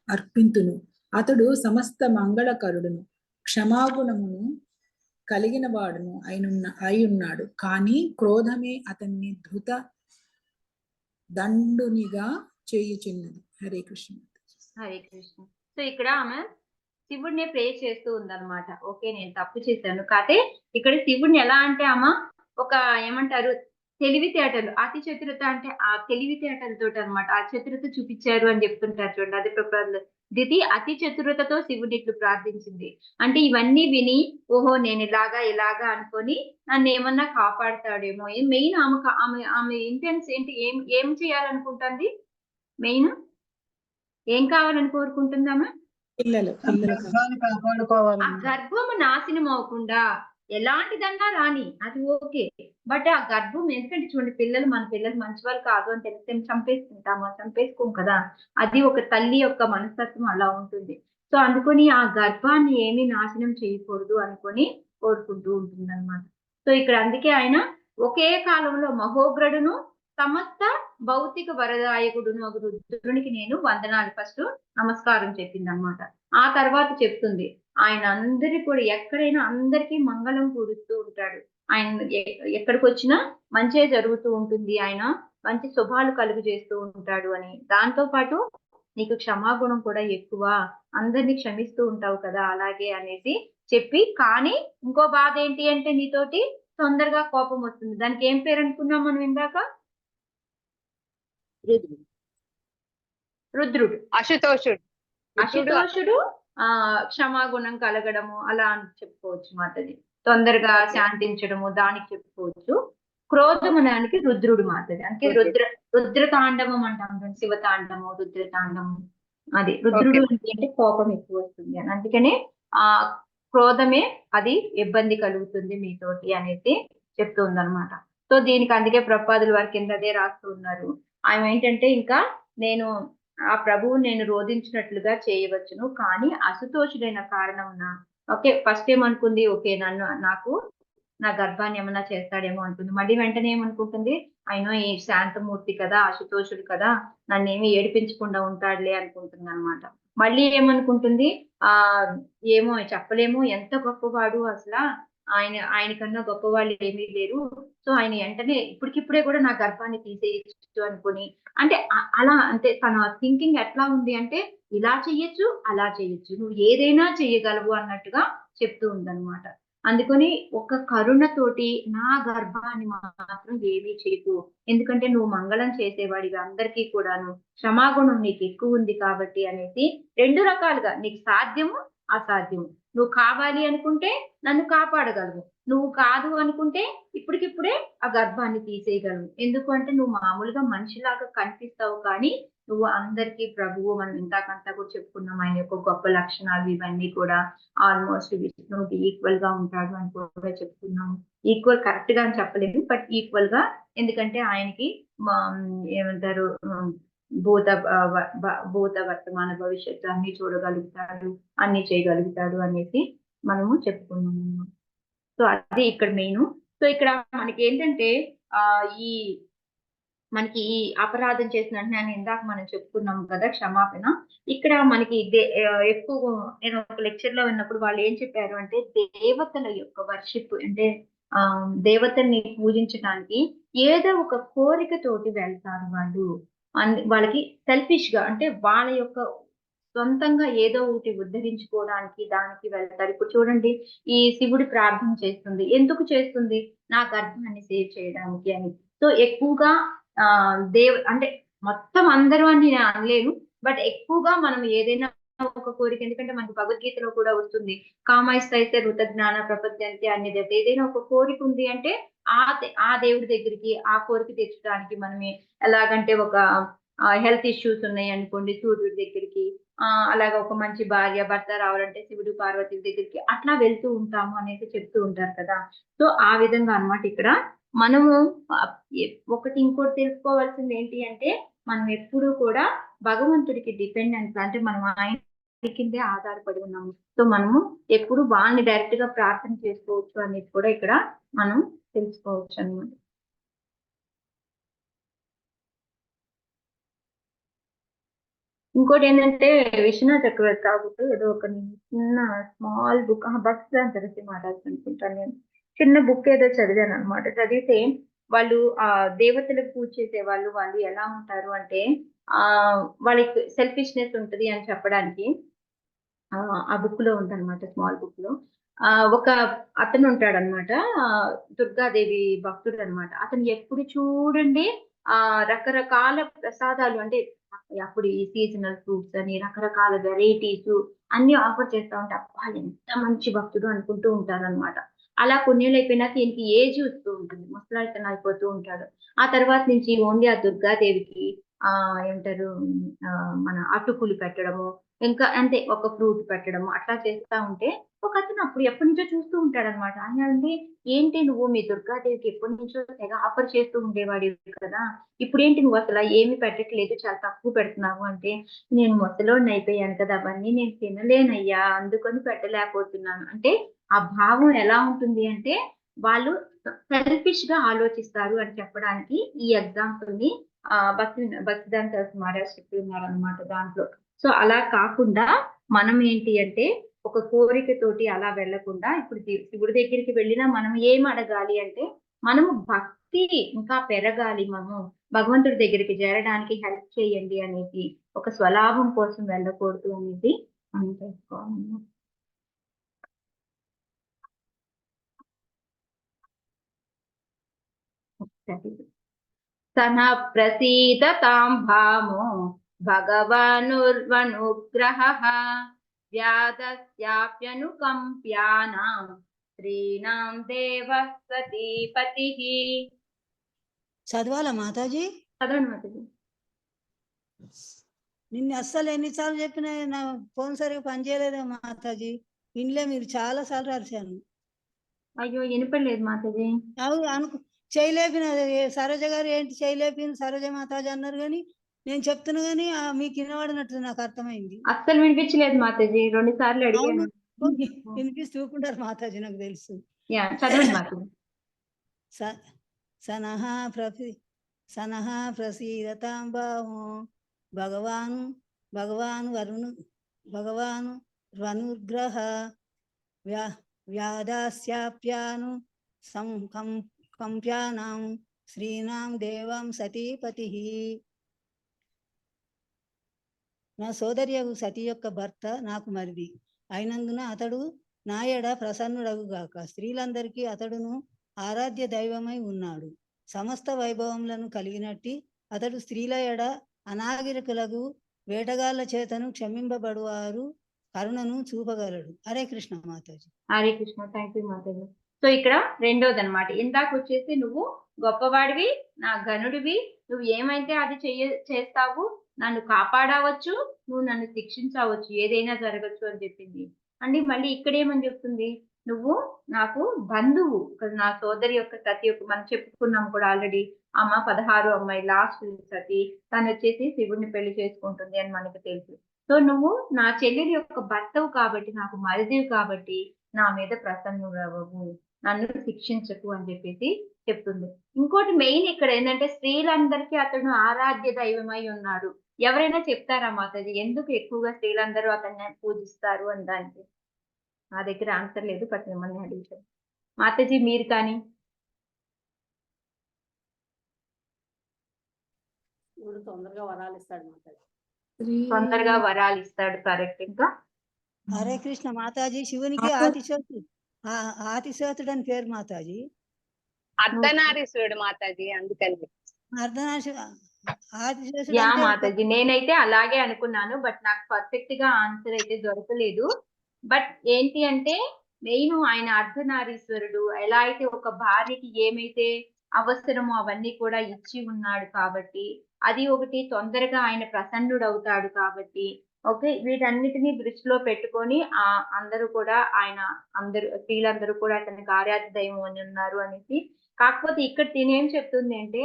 అర్పింతును. అతడు సమస్త మంగళకరుడును క్షమాగుణమును కలిగిన వాడును అయినాడు. కానీ క్రోధమే అతన్ని ధృత దండునిగా చేయుచున్నది. హరే కృష్ణ. హరే కృష్ణ. సో ఇక్కడ ఆమె శివుడిని ప్రే చేస్తూ ఉందన్నమాట. ఓకే నేను తప్పు చేశాను, కాకపోతే ఇక్కడ శివుడిని ఎలా అంటే ఆమె ఒక ఏమంటారు తెలివితేటలు, అతి చతురత అంటే ఆ తెలివితేటలతో అనమాట, ఆ చతురత చూపించారు అని చెప్తుంటారు చూడండి. అది దితి అతి చతురతతో శివుడిని ఇట్లు ప్రార్థించింది. అంటే ఇవన్నీ విని ఓహో నేను ఇలాగా అనుకొని నన్ను ఏమన్నా కాపాడుతాడేమో. మెయిన్ ఆమె ఇంటెన్స్ ఏంటి, ఏం చేయాలనుకుంటుంది, మెయిన్ ఏం కావాలని కోరుకుంటుందామా? ఆ గర్భము నాశనం అవ్వకుండా ఎలాంటిదన్నా రాని అది ఓకే, బట్ ఆ గర్భం ఎందుకంటే చూడండి మన పిల్లలు మంచి వాళ్ళు కాదు అని తెలిస్తే చంపేసుకోం కదా. అది ఒక తల్లి యొక్క మనస్తత్వం అలా ఉంటుంది. సో అందుకని ఆ గర్భాన్ని ఏమీ నాశనం చేయకూడదు అనుకొని కోరుకుంటూ ఉంటుంది అనమాట. సో ఇక్కడ అందుకే ఆయన ఒకే కాలంలో మహోగ్రుడును సమస్త భౌతిక వరదాయకుడును ఒక రుద్రునికి నేను వందనాలు ఫస్ట్ నమస్కారం చెప్పింది అనమాట. ఆ తర్వాత చెప్తుంది ఆయన అందరి కూడా ఎక్కడైనా అందరికీ మంగళం కూరుస్తూ ఉంటాడు. ఆయన ఎక్కడికి వచ్చినా మంచే జరుగుతూ ఉంటుంది, ఆయన మంచి శుభాలు కలుగు చేస్తూ ఉంటాడు అని. దాంతో పాటు నీకు క్షమాగుణం కూడా ఎక్కువ, అందరినీ క్షమిస్తూ ఉంటావు కదా అలాగే అనేసి చెప్పి, కానీ ఇంకో బాధ ఏంటి అంటే నీతోటి తొందరగా కోపం వస్తుంది. దానికి ఏం పేరు అనుకున్నాం మనం ఇందాక? రుద్రుడు. అశుతోషుడు. అశుతోషుడు క్షమాగుణం కలగడము అలా అని చెప్పుకోవచ్చు మాతది. తొందరగా శాంతించడము దానికి చెప్పుకోవచ్చు. క్రోధమునానికి రుద్రుడు మాతది. అంటే రుద్రతాండవం అంటాం, శివతాండము, రుద్రతాండము. అది రుద్రుడు అంటే కోపం ఎక్కువ వస్తుంది అని. అందుకనే ఆ క్రోధమే అది ఇబ్బంది కలుగుతుంది మీతోటి అనేసి చెప్తుంది అనమాట. సో దీనికి అందుకే ప్రపాదుల వారి కింద అదే రాస్తూ ఉన్నారు. ఆయన ఏంటంటే ఇంకా నేను ఆ ప్రభువు నేను రోధించినట్లుగా చేయవచ్చును, కానీ అసుతోషుడైన కారణమున ఓకే ఫస్ట్ ఏమనుకుంది, ఓకే నాకు నా గర్భాన్ని ఏమన్నా చేస్తాడేమో అనుకుంది. మళ్ళీ వెంటనే ఏమనుకుంటుంది, ఆయన ఈ శాంతమూర్తి కదా, అశుతోషుడు కదా, నన్ను ఏమి ఏడిపించకుండా ఉంటాడులే అనుకుంటుంది అనమాట. మళ్ళీ ఏమనుకుంటుంది, ఏమో చెప్పలేము, ఎంత గొప్పవాడు అసలు, ఆయన కన్నా గొప్పవాళ్ళు ఏమీ లేరు, సో ఆయన వెంటనే ఇప్పటికిప్పుడే కూడా నా గర్భాన్ని తీసేయచ్చు అనుకుని, అంటే అలా అంటే తన థింకింగ్ ఎట్లా ఉంది అంటే ఇలా చెయ్యొచ్చు అలా చెయ్యొచ్చు, నువ్వు ఏదైనా చెయ్యగలవు అన్నట్టుగా చెప్తూ ఉందన్నమాట. అందుకని ఒక కరుణతోటి నా గర్భాన్ని మాత్రం ఏమీ చేయకు, ఎందుకంటే నువ్వు మంగళం చేసేవాడిగా అందరికీ కూడాను క్షమాగుణం నీకు ఎక్కువ ఉంది కాబట్టి అనేసి 2 రకాలుగా నీకు సాధ్యము అసాధ్యము. నువ్వు కావాలి అనుకుంటే నన్ను కాపాడగలవు, నువ్వు కాదు అనుకుంటే ఇప్పటికిప్పుడే ఆ గర్భాన్ని తీసేయగలవు. ఎందుకు అంటే నువ్వు మామూలుగా మనిషిలాగా కనిపిస్తావు, కానీ నువ్వు అందరికీ ప్రభువు. మనం ఇంతకంతా కూడా చెప్పుకున్నాం ఆయన యొక్క గొప్ప లక్షణాలు ఇవన్నీ కూడా ఆల్మోస్ట్ విష్ణువుకి ఈక్వల్ గా ఉంటాడు అని కూడా చెప్పుకున్నాము. ఈక్వల్ కరెక్ట్ గా అని చెప్పలేదు, బట్ ఈక్వల్ గా, ఎందుకంటే ఆయనకి ఏమంటారు భూత వర్తమాన భవిష్యత్తు అన్ని చూడగలుగుతాడు, అన్ని చేయగలుగుతాడు అనేసి మనము చెప్పుకున్నాము. సో అది ఇక్కడ మెయిన్. సో ఇక్కడ మనకి ఏంటంటే ఈ మనకి ఈ అపరాధం చేసిన వెంటనే ఇందాక మనం చెప్పుకున్నాం కదా క్షమాపణ. ఇక్కడ మనకి ఎక్కువ నేను ఒక లెక్చర్ లో విన్నప్పుడు వాళ్ళు ఏం చెప్పారు అంటే, దేవతల యొక్క వర్షిప్ అంటే దేవతల్ని పూజించడానికి ఏదో ఒక కోరికతోటి వెళ్తారు వాళ్ళు. వాళ్ళకి సెల్ఫిష్ గా అంటే వాళ్ళ యొక్క సొంతంగా ఏదో ఒకటి ఉద్ధరించుకోవడానికి దానికి వెళ్తారు. ఇప్పుడు చూడండి, ఈ శివుడి ప్రార్థన చేస్తుంది, ఎందుకు చేస్తుంది, నా గర్భాన్ని సేవ్ చేయడానికి అని. సో ఎక్కువగా అంటే మొత్తం అందరూ అని నేను అనలేను, బట్ ఎక్కువగా మనం ఏదైనా ఒక కోరిక, ఎందుకంటే మనకి భగవద్గీతలో కూడా వస్తుంది, కామైస్తైతే ఋత జ్ఞాన ప్రపంచానికి అన్ని దేవత. ఏదైనా ఒక కోరిక ఉంది అంటే ఆ దేవుడి దగ్గరికి ఆ కోరిక తెచ్చడానికి మనమే ఎలాగంటే, ఒక హెల్త్ ఇష్యూస్ ఉన్నాయి అనుకోండి సూర్యుడి దగ్గరికి, అలాగా ఒక మంచి భార్య భర్త రావాలంటే శివుడు పార్వతి దగ్గరికి అట్లా వెళ్తూ ఉంటాము అనేసి చెప్తూ ఉంటారు కదా. సో ఆ విధంగా అన్నమాట ఇక్కడ మనము ఒకటి ఇంకోటి తెలుసుకోవాల్సింది ఏంటి అంటే, మనం ఎప్పుడూ కూడా భగవంతుడికి డిపెండెంట్, అంటే మనం ఆయన కిందే ఆధారపడి ఉన్నాము. సో మనము ఎప్పుడు వాళ్ళని డైరెక్ట్ గా ప్రార్థన చేసుకోవచ్చు అనేది కూడా ఇక్కడ మనం తెలుసుకోవచ్చు అన్నమాట. ఇంకోటి ఏంటంటే, విశ్వనాథ్ చక్రవర్తి కాబట్టి ఏదో ఒక చిన్న స్మాల్ బుక్ బస్ అని తెలిసి మాట్లాడుతూ అనుకుంటాను నేను, చిన్న బుక్ ఏదో చదివాను అనమాట. చదివితే వాళ్ళు దేవతలకు పూజ చేసే వాళ్ళు ఎలా ఉంటారు అంటే, వాళ్ళకి సెల్ఫిష్నెస్ ఉంటది అని చెప్పడానికి ఆ బుక్ లో ఉందన్నమాట, స్మాల్ బుక్ లో. ఒక అతను ఉంటాడనమాట, దుర్గాదేవి భక్తుడు అనమాట. అతను ఎప్పుడు చూడండి రకరకాల ప్రసాదాలు, అంటే అప్పుడు ఈ సీజనల్ ఫ్రూట్స్ అని రకరకాల వెరైటీస్ అన్ని ఆఫర్ చేస్తా ఉంటే, అబ్బా ఎంత మంచి భక్తుడు అనుకుంటూ ఉంటారనమాట. అలా కొన్నేళ్ళు అయిపోయినాక ఈయనకి ఏజ్ వస్తూ ఉంటుంది, ముసలాయితనం అయిపోతూ ఉంటాడు. ఆ తర్వాత నుంచి ఓన్లీ ఆ దుర్గాదేవికి ఏమంటారు మన అటుకులు పెట్టడము, ఇంకా అంటే ఒక ఫ్రూట్ పెట్టడము అట్లా చేస్తా ఉంటే, ఒక అతను అప్పుడు ఎప్పటి నుంచో చూస్తూ ఉంటాడు అనమాట. ఆయన అంటే, ఏంటి నువ్వు మీ దుర్గాదేవికి ఎప్పటి నుంచో తెగ ఆఫర్ చేస్తూ ఉండేవాడి కదా, ఇప్పుడు ఏంటి నువ్వు అసలు ఏమి పెట్టట్లేదు, చాలా తక్కువ పెడుతున్నావు అంటే, నేను ముసలోడిని అయిపోయాను కదా, అవన్నీ నేను తినలేనయ్యా, అందుకని పెట్టలేకపోతున్నాను అంటే. ఆ భావం ఎలా ఉంటుంది అంటే, వాళ్ళు సెల్ఫిష్ గా ఆలోచిస్తారు అని చెప్పడానికి ఈ ఎగ్జాంపుల్ ని భక్తిదాన్ సరస్వతి మహారాజ్ చెప్తున్నారు అనమాట దాంట్లో. సో అలా కాకుండా మనం ఏంటి అంటే, ఒక కోరికతోటి అలా వెళ్లకుండా, ఇప్పుడు శివుడి దగ్గరికి వెళ్ళినా మనం ఏం అడగాలి అంటే, మనము భక్తి ఇంకా పెరగాలి, మనము భగవంతుడి దగ్గరికి చేరడానికి హెల్ప్ చేయండి అనేది, ఒక స్వలాభం కోసం వెళ్ళకూడదు అనేది మనం తెలుసుకోవాలి. సన ప్రసీదతాం భామో భగవానుర్వనుగ్రహః వ్యాధస్యాప్యనుకంప్యానాం స్త్రీణాం దేవः సతీపతిః. చదవాలా మాతాజీ? చదవండి మాతాజీ. నిన్ను అస్సలు ఎన్నిసార్లు చెప్పినా నా ఫోన్ సరిగా పనిచేయలేదా మాతాజీ? ఇంట్లో మీరు చాలా సార్లు రాశాను. అయ్యో వినపడలేదు మాతాజీ. చేయలేపిన సరోజ గారు ఏంటి చేయలేపిన సరోజ మాతాజీ అన్నారు, కానీ నేను చెప్తున్నా కానీ మీకు వినబడినట్టు నాకు అర్థమైంది. అస్సలు వినిపించలేదు మాతాజీ, 2 సార్లు అడిగాను. వినిపిస్తూకుంటారు మాతాజీ, నాకు తెలుసు. చదవండి మాతాజీ. సనః ప్రసీదతాం భామో భగవాన్ వనుగ్రహ వ్యాధస్యాప్యాను కంప్యానాం శ్రీనాం దేవం సతీపతిః. నా సోదరియగు సతి యొక్క భర్త నాకు మరిది అయినందున అతడు నా ఎడ ప్రసన్నుడగుగాక. స్త్రీలందరికీ అతడును ఆరాధ్య దైవమై ఉన్నాడు. సమస్త వైభవములను కలిగినట్టి అతడు స్త్రీల ఎడ అనాగరికులకు వేటగాళ్ల చేతను క్షమింపబడువారు కరుణను చూపగలడు. హరే కృష్ణ మాతాజీ. హరే కృష్ణ. థ్యాంక్ యూ మాతాజీ. సో ఇక్కడ రెండోది అనమాట. ఇందాక వచ్చేసి నువ్వు గొప్పవాడివి, నా గనుడివి, నువ్వు ఏమైతే అది చేస్తావు, నన్ను కాపాడవచ్చు, నువ్వు నన్ను శిక్షించవచ్చు, ఏదైనా జరగచ్చు అని చెప్పింది అండి. మళ్ళీ ఇక్కడ ఏమని చెప్తుంది, నువ్వు నాకు బంధువు, నా సోదరి యొక్క సతి యొక్క, మనం చెప్పుకున్నాం కూడా ఆల్రెడీ, అమ్మ 16 అమ్మాయి లాస్ట్ సతి, తను వచ్చేసి శివుడిని పెళ్లి చేసుకుంటుంది అని మనకు తెలుసు. సో నువ్వు నా చెల్లెలి యొక్క భర్తవు కాబట్టి, నాకు మరిదివి కాబట్టి నా మీద ప్రసన్నుడవవు, నన్ను శిక్షించకు అని చెప్పేసి చెప్తుంది. ఇంకోటి మెయిన్ ఇక్కడ ఏంటంటే స్త్రీలందరికీ అతను ఆరాధ్య దైవమై ఉన్నాడు. ఎవరైనా చెప్తారా మాతాజీ ఎందుకు ఎక్కువగా స్త్రీలందరూ అతన్ని పూజిస్తారు అని? దానికి నా దగ్గర ఆన్సర్ లేదు, బట్ మిమ్మల్ని అడుగుతాను. మాతాజీ మీరు కానీ. తొందరగా వరాలు ఇస్తాడు మాతాజీ. తొందరగా వరాలు ఇస్తాడు, కరెక్ట్. ఇంకా హరే కృష్ణ మాతాజీ. శివునికి ఆతిశోతుడు అని పేరు మాతాజీ. అర్ధనారీశ్వరుడు మాతాజీ, అందుకని యా మాతాజీ, నేనైతే అలాగే అనుకున్నాను, బట్ నాకు పర్ఫెక్ట్ గా ఆన్సర్ అయితే దొరకలేదు. బట్ ఏంటి అంటే మెయిన్ ఆయన అర్ధనారీశ్వరుడు, ఎలా అయితే ఒక భార్యకి ఏమైతే అవసరమో అవన్నీ కూడా ఇచ్చి ఉన్నాడు కాబట్టి, అది ఒకటి, తొందరగా ఆయన ప్రసన్నుడు అవుతాడు కాబట్టి, ఓకే, వీటన్నిటిని దృష్టిలో పెట్టుకొని అందరూ కూడా అందరూ స్త్రీలందరూ కూడా అతనికి ఆరాధ్య దైవం అని ఉన్నారు అనేసి. కాకపోతే ఇక్కడ తినేం చెప్తుంది అంటే,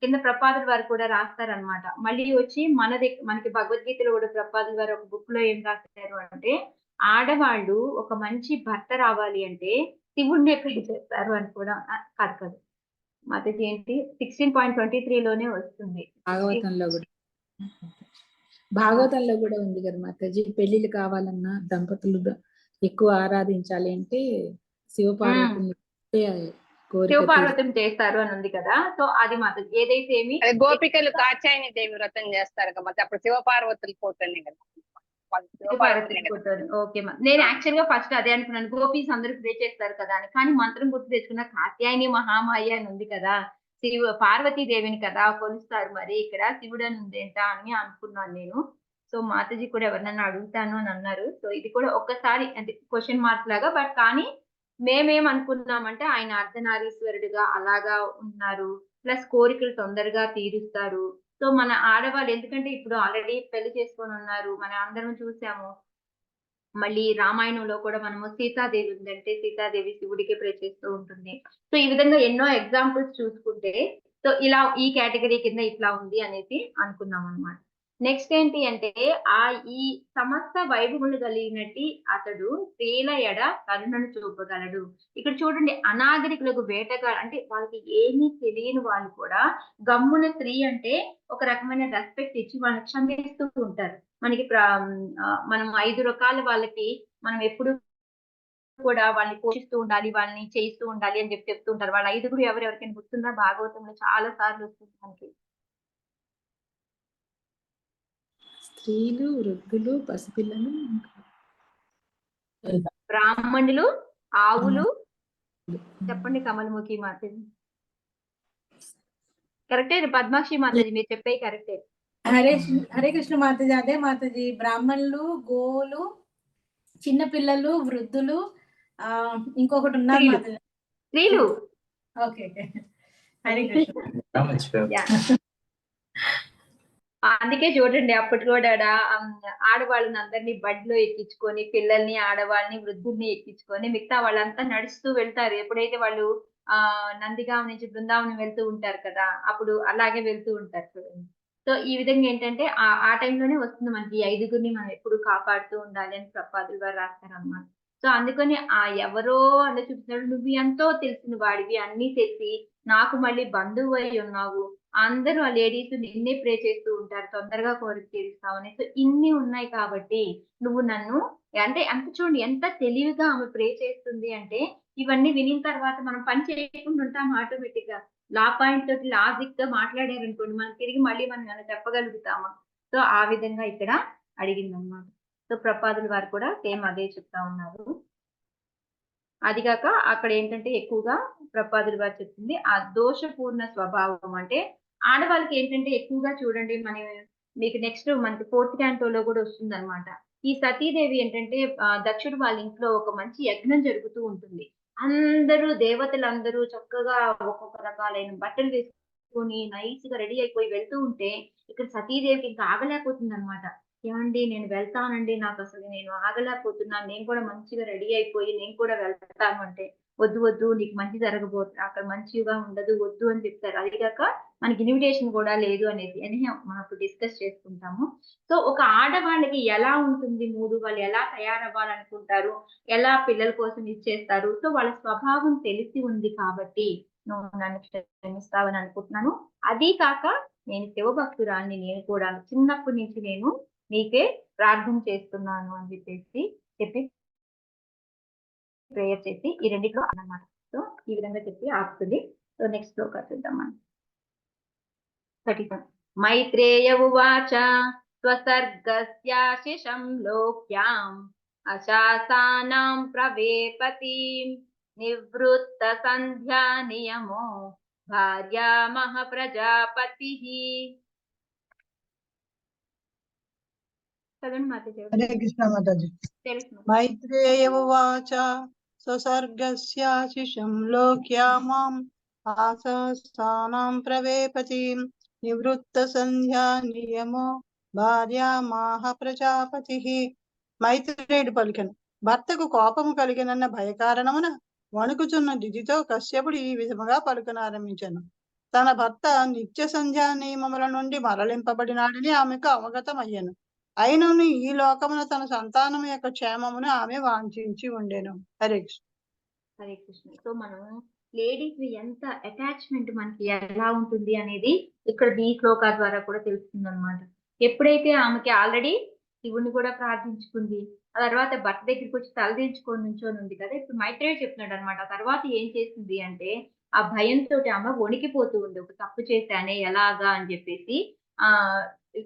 కింద ప్రపాదుల వారు కూడా రాస్తారనమాట. మళ్ళీ వచ్చి మనకి భగవద్గీతలో కూడా ప్రపాదుల వారు ఒక బుక్ లో ఏం రాస్తారు అంటే, ఆడవాళ్ళు ఒక మంచి భర్త రావాలి అంటే శివుడినే పెళ్లి చేస్తారు అని కూడా. కాదు మాతాజీ ఏంటి 16.23 లోనే వస్తుంది భాగవతంలో కూడా ఉంది కదా మాతాజీ, పెళ్లిళ్ళు కావాలన్నా దంపతులు ఎక్కువ ఆరాధించాలి అంటే శివపార్వతిని చేస్తారు అని ఉంది కదా. సో అది మాతాజీ ఏదైతే ఏమి గోపికలు కాచాయని దేవి వ్రతం చేస్తారు కదా, అప్పుడు శివపార్వతులు పోతుంది కదా. ఓకే, నేను యాక్చువల్ గా ఫస్ట్ అదే అనుకున్నాను, గోపీస్ అందరూ ప్రే చేస్తారు కదా అని. కానీ మంత్రం గుర్తు తెచ్చుకున్న కాత్యాయని మహామాయ అని ఉంది కదా, పార్వతీదేవిని కదా కొలుస్తారు, మరి ఇక్కడ శివుడు అని ఉందేంట అని అనుకున్నాను నేను. సో మాతాజీ కూడా ఎవరినన్నా అడుగుతాను అని అన్నారు. సో ఇది కూడా ఒక్కసారి అంటే క్వశ్చన్ మార్క్ లాగా. బట్ కానీ మేమేం అనుకున్నామంటే ఆయన అర్ధనారీశ్వరుడిగా అలాగా ఉన్నారు, ప్లస్ కోరికలు తొందరగా తీరుస్తారు. సో మన ఆడవాళ్ళు ఎందుకంటే ఇప్పుడు ఆల్రెడీ పెళ్లి చేసుకొని ఉన్నారు, మనం అందరం చూసాము. మళ్ళీ రామాయణంలో కూడా మనము సీతాదేవి ఉందంటే సీతాదేవి శివుడికి ప్రే చేస్తూ ఉంటుంది. సో ఈ విధంగా ఎన్నో ఎగ్జాంపుల్స్ చూసుకుంటే, సో ఇలా ఈ కేటగిరీ కింద ఇట్లా ఉంది అనేసి అనుకున్నాం అనమాట. నెక్స్ట్ ఏంటి అంటే ఈ సమస్త వైభవములు కలిగినట్టు అతడు స్త్రీల ఎడ కరుణను చూపగలడు. ఇక్కడ చూడండి, అనాగరికులకు వేటగాడు అంటే వాళ్ళకి ఏమీ తెలియని వాళ్ళు కూడా గమ్మున స్త్రీ అంటే ఒక రకమైన రెస్పెక్ట్ ఇచ్చి వాళ్ళని క్షమిస్తూ ఉంటారు. మనకి మనం 5 రకాల వాళ్ళకి మనం ఎప్పుడు కూడా వాళ్ళని పోషిస్తూ ఉండాలి, వాళ్ళని చేయిస్తూ ఉండాలి అని చెప్తూ ఉంటారు. వాళ్ళ 5గురు ఎవరెవరికైనా గుర్తుందా? భాగవతంలో చాలా సార్లు వస్తుంది మనకి. స్త్రీలు, వృద్ధులు, పసిపిల్లలు, బ్రాహ్మణులు, ఆవులు. చెప్పండి కమలముఖి మాతాజీ. కరెక్టే పద్మాక్షి మాతాజీ, మీరు చెప్పే కరెక్టే. హరే కృష్ణ మాతాజీ. అదే మాతాజీ, బ్రాహ్మణులు, గోవులు, చిన్న పిల్లలు, వృద్ధులు, ఇంకొకటి ఉన్నారు స్త్రీలు. మాతాజీ. స్త్రీలు. ఓకే హరే కృష్ణ. అందుకే చూడండి అప్పటి కూడా ఆడవాళ్ళని అందరినీ బడిలో ఎక్కించుకొని, పిల్లల్ని, ఆడవాళ్ళని, వృద్ధుల్ని ఎక్కించుకొని మిగతా వాళ్ళంతా నడుస్తూ వెళ్తారు. ఎప్పుడైతే వాళ్ళు నందిగాం నుంచి బృందావనం వెళ్తూ ఉంటారు కదా, అప్పుడు అలాగే వెళ్తూ ఉంటారు చూడండి. సో ఈ విధంగా ఏంటంటే ఆ టైంలోనే వస్తుంది మనకి ఈ 5గురిని మనం ఎప్పుడు కాపాడుతూ ఉండాలి అని ప్రపాదులు వారు రాస్తారన్నమాట. సో అందుకని ఎవరో అలా చూపిస్తున్నాడు, నువ్వు ఎంతో తెలిసిన వాడివి, అన్ని తెలిసి నాకు మళ్ళీ బంధువు అయి ఉన్నావు, అందరూ ఆ లేడీస్ నిన్నే ప్రే చేస్తూ ఉంటారు, తొందరగా కోరిక తీరుస్తావని. సో ఇన్ని ఉన్నాయి కాబట్టి నువ్వు నన్ను అంటే అంత చూడండి ఎంత తెలివిగా ఆమె ప్రే చేస్తుంది అంటే, ఇవన్నీ వినిన తర్వాత మనం పని చేయకుండా ఉంటాం ఆటోమేటిక్ గా. లా పాయింట్ తోటి లాజిక్ గా మాట్లాడారనుకోండి, మనం తిరిగి మళ్ళీ మనం ఏమైనా చెప్పగలుగుతామా? సో ఆ విధంగా ఇక్కడ అడిగిందన్నమాట. సో ప్రపాదుల వారు కూడా సేమ్ అదే చెప్తా ఉన్నారు. అదిగాక అక్కడ ఏంటంటే ఎక్కువగా ప్రపాదుల వారు చెప్తుంది ఆ దోషపూర్ణ స్వభావం. అంటే ఆడవాళ్ళకి ఏంటంటే ఎక్కువగా చూడండి, మీకు నెక్స్ట్ మనకి 4th క్యాంటోలో కూడా వస్తుంది అనమాట. ఈ సతీదేవి ఏంటంటే దక్షుడు వాళ్ళ ఇంట్లో ఒక మంచి యజ్ఞం జరుగుతూ ఉంటుంది. అందరూ దేవతలందరూ చక్కగా ఒక్కొక్క రకాలైన బట్టలు వేసుకొని నైస్ గా రెడీ అయిపోయి వెళ్తూ ఉంటే, ఇక్కడ సతీదేవికి ఇంకా ఆగలేకపోతుంది అనమాట. ఏమండి నేను వెళ్తానండి, నాకు అసలు నేను ఆగలేకపోతున్నాను, నేను కూడా మంచిగా రెడీ అయిపోయి నేను కూడా వెళ్తాను అంటే, వద్దు వద్దు నీకు మంచి జరగబోతుంది, అక్కడ మంచిగా ఉండదు, వద్దు అని చెప్తారు. అది కాక మనకి ఇన్విటేషన్ కూడా లేదు అనేది అని మనం ఇప్పుడు డిస్కస్ చేసుకుంటాము. సో ఒక ఆడవాళ్ళకి ఎలా ఉంటుంది మూడు, వాళ్ళు ఎలా తయారవ్వాలనుకుంటారు, ఎలా పిల్లల కోసం ఇచ్చేస్తారు, సో వాళ్ళ స్వభావం తెలిసి ఉంది కాబట్టి నువ్వు నన్ను క్షమిస్తావని అనుకుంటున్నాను. అది కాక నేను శివభక్తురాల్ని, నేను కూడా చిన్నప్పటి నుంచి నేను నీకే ప్రార్థన చేస్తున్నాను అని చెప్పి ప్రేయర్ చేసి ఈ రెండిట్లో అన్నమాట. సో ఈ విధంగా చెప్పి ఆపుతుంది. సో నెక్స్ట్ శ్లోక చూద్దాం మనం. 37 మైత్రేయ ఉవాచ స్వసర్గస్యాశిషం లోక్యాం అశాసానాం ప్రవేపతీం నివృత్త సంధ్యా నియమో భార్యామహ ప్రజాపతిః. చదవండి మాతాజీ. హరే కృష్ణ మాతాజీ. తెలుసు. మైత్రేయ ఉవాచ స్వసర్గస్యాశిషం లోక్యామాం ఆసస్థానాం ప్రవేపతీం నివృత్త సంధ్యా నియమో భార్యామాహ ప్రజాపతిః. మైత్రేయుడు పలికెను, భర్తకు కోపము కలిగినన్న భయకారణమున వణుకుచున్న దితితో కశ్యపుడు ఈ విధముగా పలుకనారంభించెను. తన భర్త నిత్య సంధ్యా నియమముల నుండి మరలింపబడినాడని ఆమెకు అవగతమయ్యెను. అయినను ఈ లోకమున తన సంతానం యొక్క క్షేమమును ఆమె వాంఛించి ఉండెను. హరే కృష్ణ. హరే కృష్ణ. సో మనం లేడీస్ ఎంత అటాచ్మెంట్ మనకి ఎలా ఉంటుంది అనేది ఇక్కడ ఈ శ్లోకా ద్వారా కూడా తెలుస్తుంది అనమాట. ఎప్పుడైతే ఆమెకి ఆల్రెడీ శివుని కూడా ప్రార్థించుకుంది, ఆ తర్వాత భర్త దగ్గరికి వచ్చి తలదించుకొని నుంచొని ఉంది కదా, ఇప్పుడు మైత్రేయుడు చెప్తున్నాడు అనమాట. ఆ తర్వాత ఏం చేసింది అంటే ఆ భయంతో ఆమె వణికిపోతూ ఉంది, ఒక తప్పు చేశానే ఎలాగా అని చెప్పేసి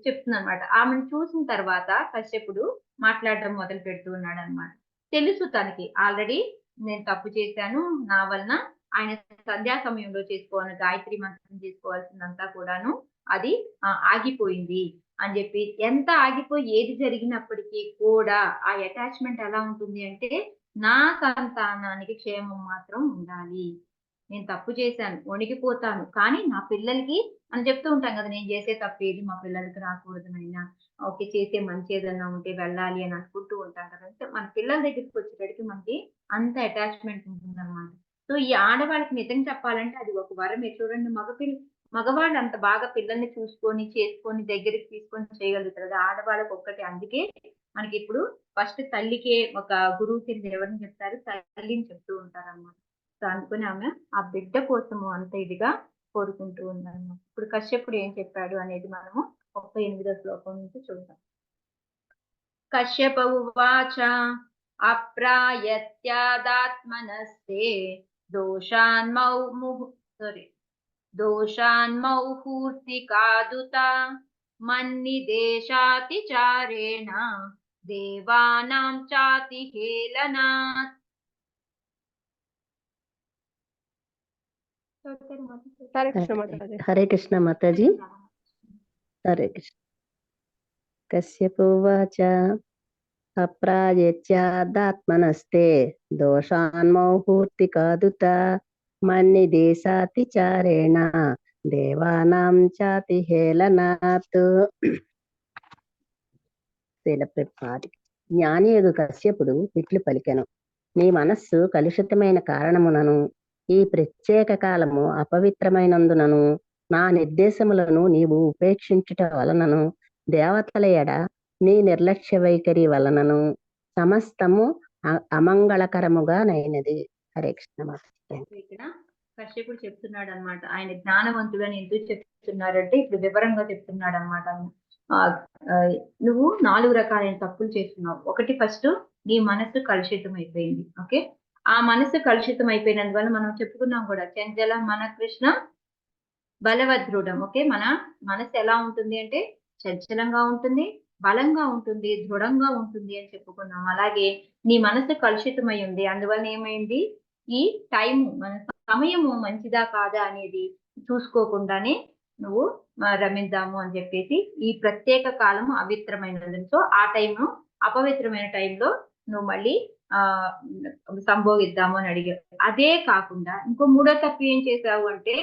చెప్తుంది అనమాట. ఆమెను చూసిన తర్వాత కశ్యపుడు మాట్లాడడం మొదలు పెడుతూ ఉన్నాడు అనమాట. తెలుసు తనకి ఆల్రెడీ నేను తప్పు చేశాను, నా వలన ఆయన సంధ్యా సమయంలో చేసుకోవాలి గాయత్రి మంత్రం చేసుకోవాల్సిందంతా కూడాను అది ఆగిపోయింది అని చెప్పి, ఎంత ఆగిపోయి ఏది జరిగినప్పటికీ కూడా ఆ అటాచ్మెంట్ ఎలా ఉంటుంది అంటే, నా సంతానానికి క్షేమం మాత్రం ఉండాలి, నేను తప్పు చేశాను వణికిపోతాను కానీ నా పిల్లలకి అని చెప్తూ ఉంటాం కదా, నేను చేసే తప్పు ఏది మా పిల్లలకి రాకూడదు నైనా, ఓకే చేసే మంచి ఏదన్నా ఉంటే వెళ్ళాలి అని అనుకుంటూ ఉంటాం కదా. అంటే మన పిల్లల దగ్గరికి వచ్చేటడికి మనకి అంత అటాచ్మెంట్ ఉంటుంది అనమాట. సో ఈ ఆడవాళ్ళకి నిజం చెప్పాలంటే అది ఒక వరమే. చూడండి మగవాళ్ళు అంత బాగా పిల్లల్ని చూసుకొని చేసుకొని దగ్గరికి తీసుకొని చేయగలుగుతారు, ఆడవాళ్ళకి ఒక్కటి. అందుకే మనకి ఇప్పుడు ఫస్ట్ తల్లికే ఒక గురువు కింద ఎవరిని చెప్తారు, తల్లిని చెప్తూ ఉంటారు అన్నమాట. సో అందుకని ఆమె ఆ బిడ్డ కోసము అంత ఇదిగా కోరుకుంటూ ఉందన్నమాట. ఇప్పుడు కశ్యపుడు ఏం చెప్పాడు అనేది మనము 38వ శ్లోకం నుంచి చూద్దాం. కశ్యప ఉవాచ అప్రాయత్యాదాత్మనస్తే దోషాన్మౌహూర్తికాదుత మన్నిదేశాతిచారేణ దేవానాం చాతి హేళనాత్. హరే కృష్ణ మాతాజీ. హరే కృష్ణ మాతాజీ. హరే కృష్ణ. కశ్యపోవాచ అప్రాయత్యాదాత్మనస్తే దోషాన్మౌహూర్తి కాదుత మన్నిదేశాతిచారేణ దేవానాం చాతి హేళనాత్. జ్ఞానియగు కశ్యపుడు ఇట్లు పలికెను, నీ మనస్సు కలుషితమైన కారణమునను ఈ ప్రత్యేక కాలము అపవిత్రమైనందునను నా నిర్దేశములను నీవు ఉపేక్షించుట వలనను దేవతల ఎడ నీ నిర్లక్ష్య వైఖరి వలనను సమస్తము అమంగళకరముగా నైనది. హరే కృష్ణ. ఇక్కడ కశ్యపుడు చెప్తున్నాడు అనమాట, ఆయన జ్ఞానవంతుడని ఎందుకు చెప్తున్నారంటే ఇప్పుడు వివరంగా చెప్తున్నాడు అనమాట. నువ్వు 4 రకాలైన తప్పులు చేస్తున్నావు. ఒకటి, ఫస్ట్ నీ మనసు కలుషితం అయిపోయింది. ఓకే, ఆ మనసు కలుషితం అయిపోయినందువల్ల మనం చెప్పుకున్నాం కూడా, చంచల మన కృష్ణ బలవదృఢం. ఓకే, మన మనసు ఎలా ఉంటుంది అంటే చంచలంగా ఉంటుంది, బలంగా ఉంటుంది, దృఢంగా ఉంటుంది అని చెప్పుకున్నాం. అలాగే నీ మనసు కలుషితమై ఉంది, అందువల్ల ఏమైంది, ఈ టైం మన సమయము మంచిదా కాదా అనేది చూసుకోకుండానే నువ్వు రమిద్దాము అని చెప్పేసి ఈ ప్రత్యేక కాలము అపవిత్రమైనది. సో ఆ టైంను అపవిత్రమైన టైంలో నువ్వు మళ్ళీ సంభోగిద్దాము అని అడిగావు. అదే కాకుండా ఇంకో 3వ తప్పు ఏం చేశావు అంటే,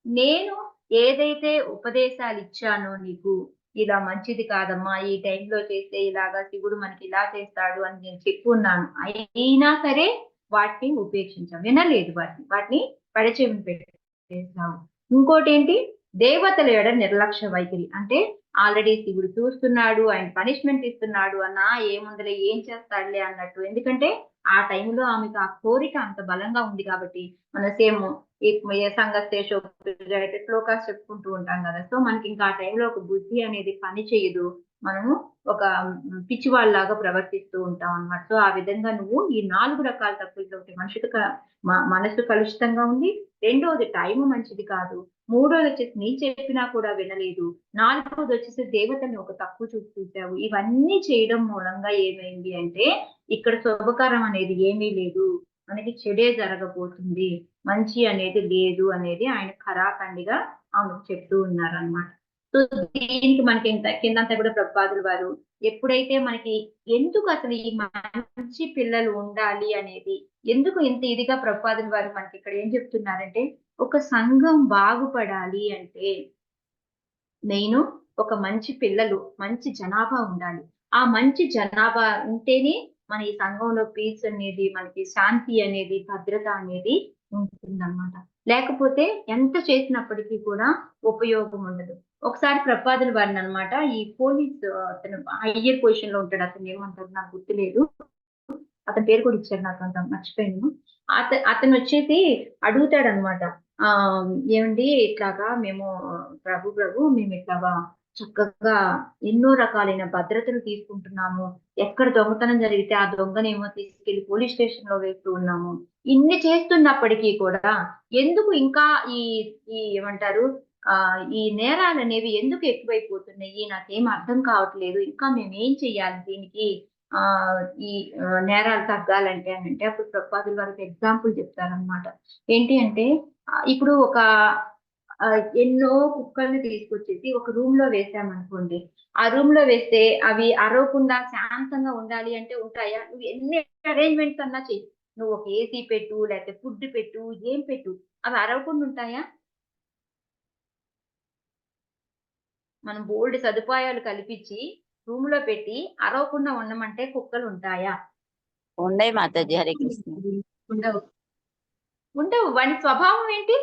నేను ఏదైతే ఉపదేశాలు ఇచ్చానో నీకు, ఇలా మంచిది కాదమ్మా, ఈ టైంలో చేస్తే ఇలాగా శివుడు మనకి ఇలా చేస్తాడు అని నేను చెప్పున్నాను, అయినా సరే వాటిని ఉపేక్షించావు, వినలేదు, వాటిని పడచెవిని పెట్టేసావు. ఇంకోటి ఏంటి, దేవతల ఎడ నిర్లక్ష్య వైఖరి. అంటే ఆల్రెడీ శివుడు చూస్తున్నాడు, ఆయన పనిష్మెంట్ ఇస్తున్నాడు అన్నా ఏముందలే, ఏం చేస్తాడులే అన్నట్టు. ఎందుకంటే ఆ టైంలో ఆమెకు ఆ కోరిక అంత బలంగా ఉంది కాబట్టి. మన సేమ్ సంగస్తేషో అయితే శ్లోకాస్ చెప్పుకుంటూ ఉంటాం కదా. సో మనకి ఇంకా ఆ టైంలో ఒక బుద్ధి అనేది పని చేయదు, మనము ఒక పిచ్చివాళ్ళలాగా ప్రవర్తిస్తూ ఉంటాం అన్నమాట. సో ఆ విధంగా నువ్వు ఈ 4 రకాల తప్పులతో మనిషికి మనసు కలుషితంగా ఉంది, 2వది టైం మంచిది కాదు, 3వది వచ్చేసి నీ చెప్పినా కూడా వినలేదు, 4వది వచ్చేసి దేవతని ఒక తక్కువ చూపు చూసావు. ఇవన్నీ చేయడం మూలంగా ఏమైంది అంటే ఇక్కడ శుభకరం అనేది ఏమీ లేదు, మనకి చెడే జరగబోతుంది, మంచి అనేది లేదు అనేది ఆయన ఖరాఖండిగా ఆమెకు చెప్తూ ఉన్నారన్నమాట. సో దీనికి మనకి కిందంతా కూడా ప్రభుపాదులు వారు ఎప్పుడైతే మనకి ఎందుకు అసలు ఈ మంచి పిల్లలు ఉండాలి అనేది, ఎందుకు ఇంత ఇదిగా ప్రభుపాదులు వారు మనకి ఇక్కడ ఏం చెప్తున్నారంటే, ఒక సంఘం బాగుపడాలి అంటే మెయిన్ ఒక మంచి పిల్లలు, మంచి జనాభా ఉండాలి. ఆ మంచి జనాభా ఉంటేనే మన ఈ సంఘంలో పీస్ అనేది, మనకి శాంతి అనేది, భద్రత అనేది ఉంటుందన్నమాట. లేకపోతే ఎంత చేసినప్పటికీ కూడా ఉపయోగం ఉండదు. ఒకసారి ప్రభుపాదులు వారిని అనమాట, ఈ పోలీస్ అతను హయ్యర్ పొజిషన్ లో ఉంటాడు, అతను ఏమంటారు నాకు గుర్తులేదు, అతని పేరు కూడా ఇచ్చారు నాకు, అంత మర్చిపోయాను. అతను వచ్చేసి అడుగుతాడు అనమాట, ఏమండి ఇట్లాగా మేము ప్రభు మేము ఇట్లాగా చక్కగా ఎన్నో రకాలైన భద్రతలు తీసుకుంటున్నాము, ఎక్కడ దొంగతనం జరిగితే ఆ దొంగనేమో తీసుకెళ్లి పోలీస్ స్టేషన్ లో వేస్తూ ఉన్నాము, ఇన్ని చేస్తున్నప్పటికీ కూడా ఎందుకు ఇంకా ఈ ఏమంటారు ఈ నేరాలు అనేవి ఎందుకు ఎక్కువైపోతున్నాయి, నాకేం అర్థం కావట్లేదు, ఇంకా మేము ఏం చెయ్యాలి దీనికి ఈ నేరాలు తగ్గాలంటే అని అంటే, అప్పుడు ప్రభుపాదుల వారికి ఎగ్జాంపుల్ చెప్తారనమాట. ఏంటి అంటే, ఇప్పుడు ఒక ఎన్నో కుక్కల్ని తీసుకొచ్చేసి ఒక రూమ్ లో వేసామనుకోండి, ఆ రూమ్ లో వేస్తే అవి అరవకుండా శాంతంగా ఉండాలి అంటే ఉంటాయా? నువ్వు ఎన్ని అరేంజ్మెంట్స్ అన్నా చెయ్యి, నువ్వు ఒక ఏసీ పెట్టు, లేకపోతే ఫుడ్ పెట్టు, ఏం పెట్టు, అవి అరవకుండా ఉంటాయా? మనం బోల్డ్ సదుపాయాలు కల్పించి రూమ్ లో పెట్టి అరవకుండా ఉండమంటే కుక్కలు ఉంటాయా? ఉండయి మాతాజీ. హరే కృష్ణ. ఉండవు. వాడి స్వభావం ఏంటి?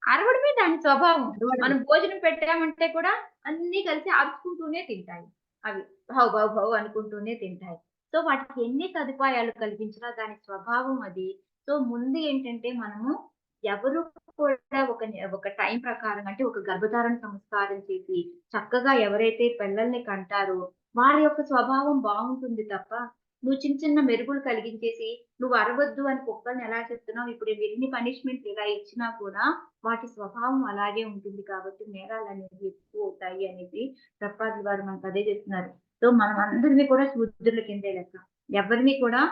అరవడమే దాని స్వభావం. మనం భోజనం పెట్టామంటే కూడా అన్ని కలిసి అరుచుకుంటూనే తింటాయి, అవి భౌ భౌ భౌ అనుకుంటూనే తింటాయి. సో వాటికి ఎన్ని సదుపాయాలు కల్పించినా దాని స్వభావం అది. సో ముందు ఏంటంటే మనము ఎవరు కూడా ఒక టైం ప్రకారం, అంటే ఒక గర్భధారణ సంస్కారం చేసి చక్కగా ఎవరైతే పిల్లల్ని కంటారో వారి యొక్క స్వభావం బాగుంటుంది తప్ప, నువ్వు చిన్న చిన్న మెరుగులు కలిగించేసి నువ్వు అరవద్దు అని కుక్కల్ని ఎలా చెప్తున్నావు, ఇప్పుడు ఎన్ని పనిష్మెంట్ ఇలా ఇచ్చినా కూడా వాటి స్వభావం అలాగే ఉంటుంది కాబట్టి నేరాలు అనేవి ఎక్కువ అవుతాయి అనేది ప్రభుపాదుల వారు మనకు అదే చెప్తున్నారు. సో మనం అందరినీ కూడా శూద్రుల కిందే లెక్క. ఎవరిని కూడా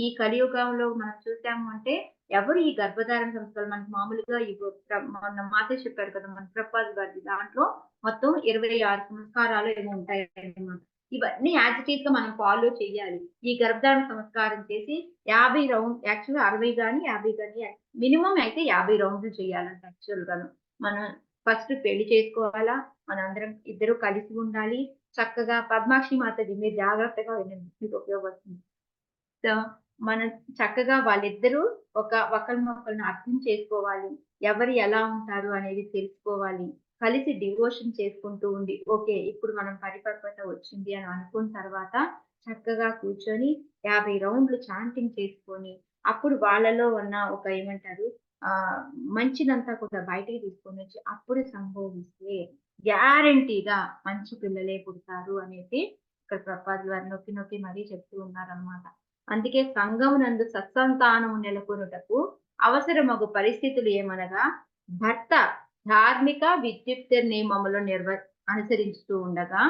ఈ కలియుగంలో మనం చూసాము అంటే ఎవరు ఈ గర్భధారణ సంస్కారాలు మనకి మామూలుగా మన మాత చెప్పారు కదా మన ప్రపాద్ గారి దాంట్లో మొత్తం 26 సంస్కారాలు ఏమో ఉంటాయి అన్నమాట. ఇవన్నీ యాజిటీస్ గా మనం ఫాలో చేయాలి. ఈ గర్భధారణ సంస్కారం చేసి 50 రౌండ్ యాక్చువల్గా 60 కానీ 50 కానీ మినిమం అయితే 50 రౌండ్లు చేయాలంట యాక్చువల్ గాను. మనం ఫస్ట్ పెళ్లి చేసుకోవాలా, మనందరం ఇద్దరు కలిసి ఉండాలి. చక్కగా పద్మాక్షి మాతది మీరు జాగ్రత్తగా వినండి, మీకు ఉపయోగపడుతుంది. సో మనం చక్కగా వాళ్ళిద్దరూ ఒకరినొకరిని అర్థం చేసుకోవాలి. ఎవరు ఎలా ఉంటారు అనేది తెలుసుకోవాలి. కలిసి డివోషన్ చేసుకుంటూ ఉండి ఓకే ఇప్పుడు మనం పరిపక్వత వచ్చింది అని అనుకున్న తర్వాత చక్కగా కూర్చొని 50 రౌండ్లు చాంటింగ్ చేసుకొని అప్పుడు వాళ్ళలో ఉన్న ఒక ఏమంటారు మంచిదంతా కూడా బయటికి తీసుకొని వచ్చి అప్పుడు సంభోగిస్తే గ్యారంటీగా మంచి పిల్లలే పుడతారు అనేది ఇక్కడ ప్రపాద్ గారు నొక్కి నొక్కి మరీ చెప్తూ ఉన్నారనమాట. అందుకే సంఘమునందు సత్సంతానము నెలకొనుటకు అవసరమగు పరిస్థితులు ఏమనగా భర్త ధార్మిక విద్యుక్త నియమములు అనుసరిస్తూ ఉండగా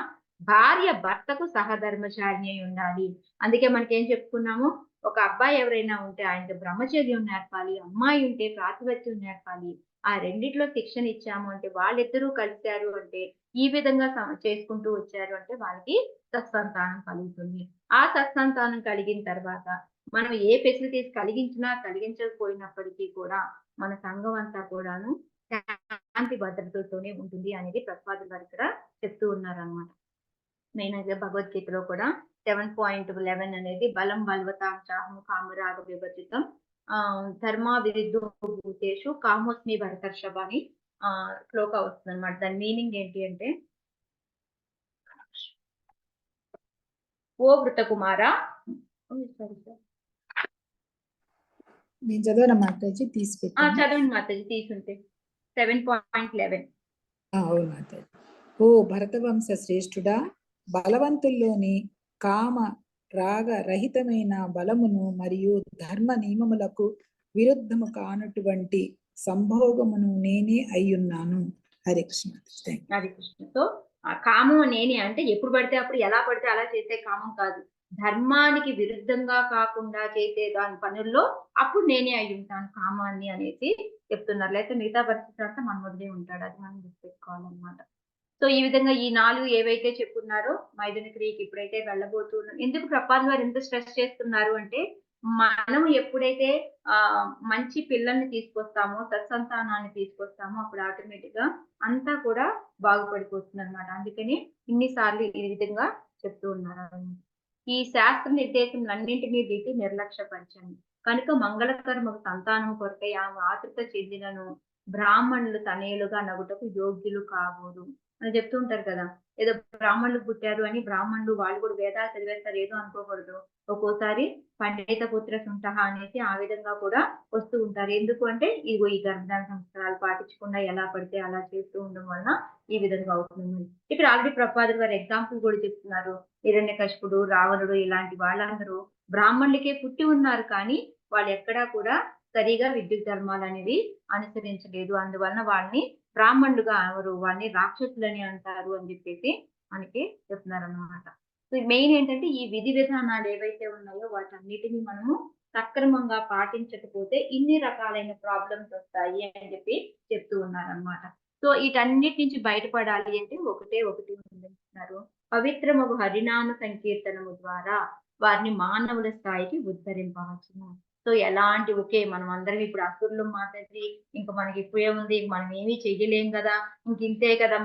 భార్య భర్తకు సహధర్మచారిణి అయి ఉండాలి. అందుకే మనకేం చెప్పుకున్నాము, ఒక అబ్బాయి ఎవరైనా ఉంటే ఆయనకి బ్రహ్మచర్యం నేర్పాలి, అమ్మాయి ఉంటే ప్రాతిపత్యం నేర్పాలి. ఆ రెండిట్లో శిక్షణ ఇచ్చాము అంటే వాళ్ళిద్దరూ కలిశారు అంటే ఈ విధంగా చేసుకుంటూ వచ్చారు అంటే వాళ్ళకి సత్సంతానం కలుగుతుంది. ఆ సత్సంతానం కలిగిన తర్వాత మనం ఏ ఫెసిలిటీస్ కలిగించినా కలిగించకపోయినప్పటికీ కూడా మన సంఘం అంతా కూడాను శాంతి భద్రతతోనే ఉంటుంది అనేది ప్రపాద్ గారు ఇక్కడ చెప్తూ ఉన్నారనమాట. మెయిన్ గా భగవద్గీతలో కూడా 7.11 అనేది బలం బలవతాంచాహం కామరాగ విభజితం ధర్మ విరుద్ధ భూతేషు కామోస్మి భరతర్షభ అని శ్లోక వస్తుంది అనమాట. దాని మీనింగ్ ఏంటి అంటే, ఓ వృత కుమార నేను చదవనా మాతాజీ తీసి చదవండి మాతాజీ తీసుంటే 7.11. అవును మాతాజీ. ఓ భరతవంశ శ్రేష్ఠుడా, బలవంతుల్లోని కామ రాగ రహితమైన బలమును మరియు ధర్మ నియమములకు విరుద్ధము కానటువంటి సంభోగమును నేనే అయ్యున్నాను. హరే కృష్ణ. హరే కృష్ణ. సో కామం నేనే అంటే ఎప్పుడు పడితే అప్పుడు ఎలా పడితే అలా చేసే కామం కాదు, ధర్మానికి విరుద్ధంగా కాకుండా చేసే దాని పనుల్లో అప్పుడు నేనే అయి ఉంటాను కామాన్ని అనేసి చెప్తున్నారు. లేకపోతే మిగతా పరిస్థితి అంతా మన్మధుడే ఉంటాడు, అది మనం గుర్తుపెట్టుకోవాలన్నమాట. సో ఈ విధంగా ఈ 4 ఏవైతే చెప్పున్నారో మైథున క్రియకి ఇప్పుడైతే వెళ్ళబోతున్నాం. ఎందుకు ప్రపాద్ గారు ఎంత స్ట్రెస్ చేస్తున్నారు అంటే, మనం ఎప్పుడైతే మంచి పిల్లల్ని తీసుకొస్తామో సత్సంతానాన్ని తీసుకొస్తామో అప్పుడు ఆటోమేటిక్ గా అంతా కూడా బాగుపడిపోతుంది అనమాట. అందుకని ఇన్నిసార్లు ఈ విధంగా చెప్తూ ఉన్నారు. ఈ శాస్త్ర నిర్దేశములన్నింటినీ దిగి నిర్లక్ష్యపరచండి కనుక మంగళకరముకు సంతానం కొరకై ఆమె ఆతృత చెందినను బ్రాహ్మణులు తనయులుగా నగుటకు యోగ్యులు కాబోదు అని చెప్తూ ఉంటారు కదా. ఏదో బ్రాహ్మణులు పుట్టారు అని బ్రాహ్మణులు వాళ్ళు కూడా వేదాలు చదివేస్తారు ఏదో అనుకోకూడదు. ఒక్కోసారి పండిత పుత్ర సుంఠ అనేసి ఆ విధంగా కూడా వస్తూ ఉంటారు. ఎందుకు అంటే ఇదిగో ఈ గర్భధారణ సంస్కారాలు పాటించకుండా ఎలా పడితే అలా చేస్తూ ఉండడం వలన ఈ విధంగా అవుతుంది. ఇక్కడ ఆల్రెడీ ప్రపాద్ గారు ఎగ్జాంపుల్ కూడా చెప్తున్నారు. హిరణ్యకశిపుడు, రావణుడు ఇలాంటి వాళ్ళందరూ బ్రాహ్మణులకే పుట్టి ఉన్నారు, కానీ వాళ్ళు ఎక్కడా కూడా సరిగా విద్యుత్ ధర్మాలు అనేవి అనుసరించలేదు. అందువలన వాళ్ళని బ్రాహ్మణులుగా ఎవరు వాళ్ళని రాక్షసులని అంటారు అని చెప్పేసి మనకి చెప్తున్నారు అన్నమాట. సో మెయిన్ ఏంటంటే ఈ విధి విధానాలు ఏవైతే ఉన్నాయో వాటన్నిటిని మనము సక్రమంగా పాటించకపోతే ఇన్ని రకాలైన ప్రాబ్లమ్స్ వస్తాయి అని చెప్పి చెప్తూ ఉన్నారు అన్నమాట. సో వీటన్నిటి నుంచి బయటపడాలి అంటే ఒకటి ఉంటున్నారు, పవిత్రమగు హరినామ సంకీర్తనము ద్వారా వారిని మానవుల స్థాయికి ఉద్ధరింపవచ్చును. సో ఎలాంటి ఓకే మనం అందరం ఇప్పుడు అసురులు మాట్లాడి ఇంకా మనకి ఇప్పుడే ఉంది, మనం ఏమీ చెయ్యలేం కదా, ఇంక ఇంతే కదా,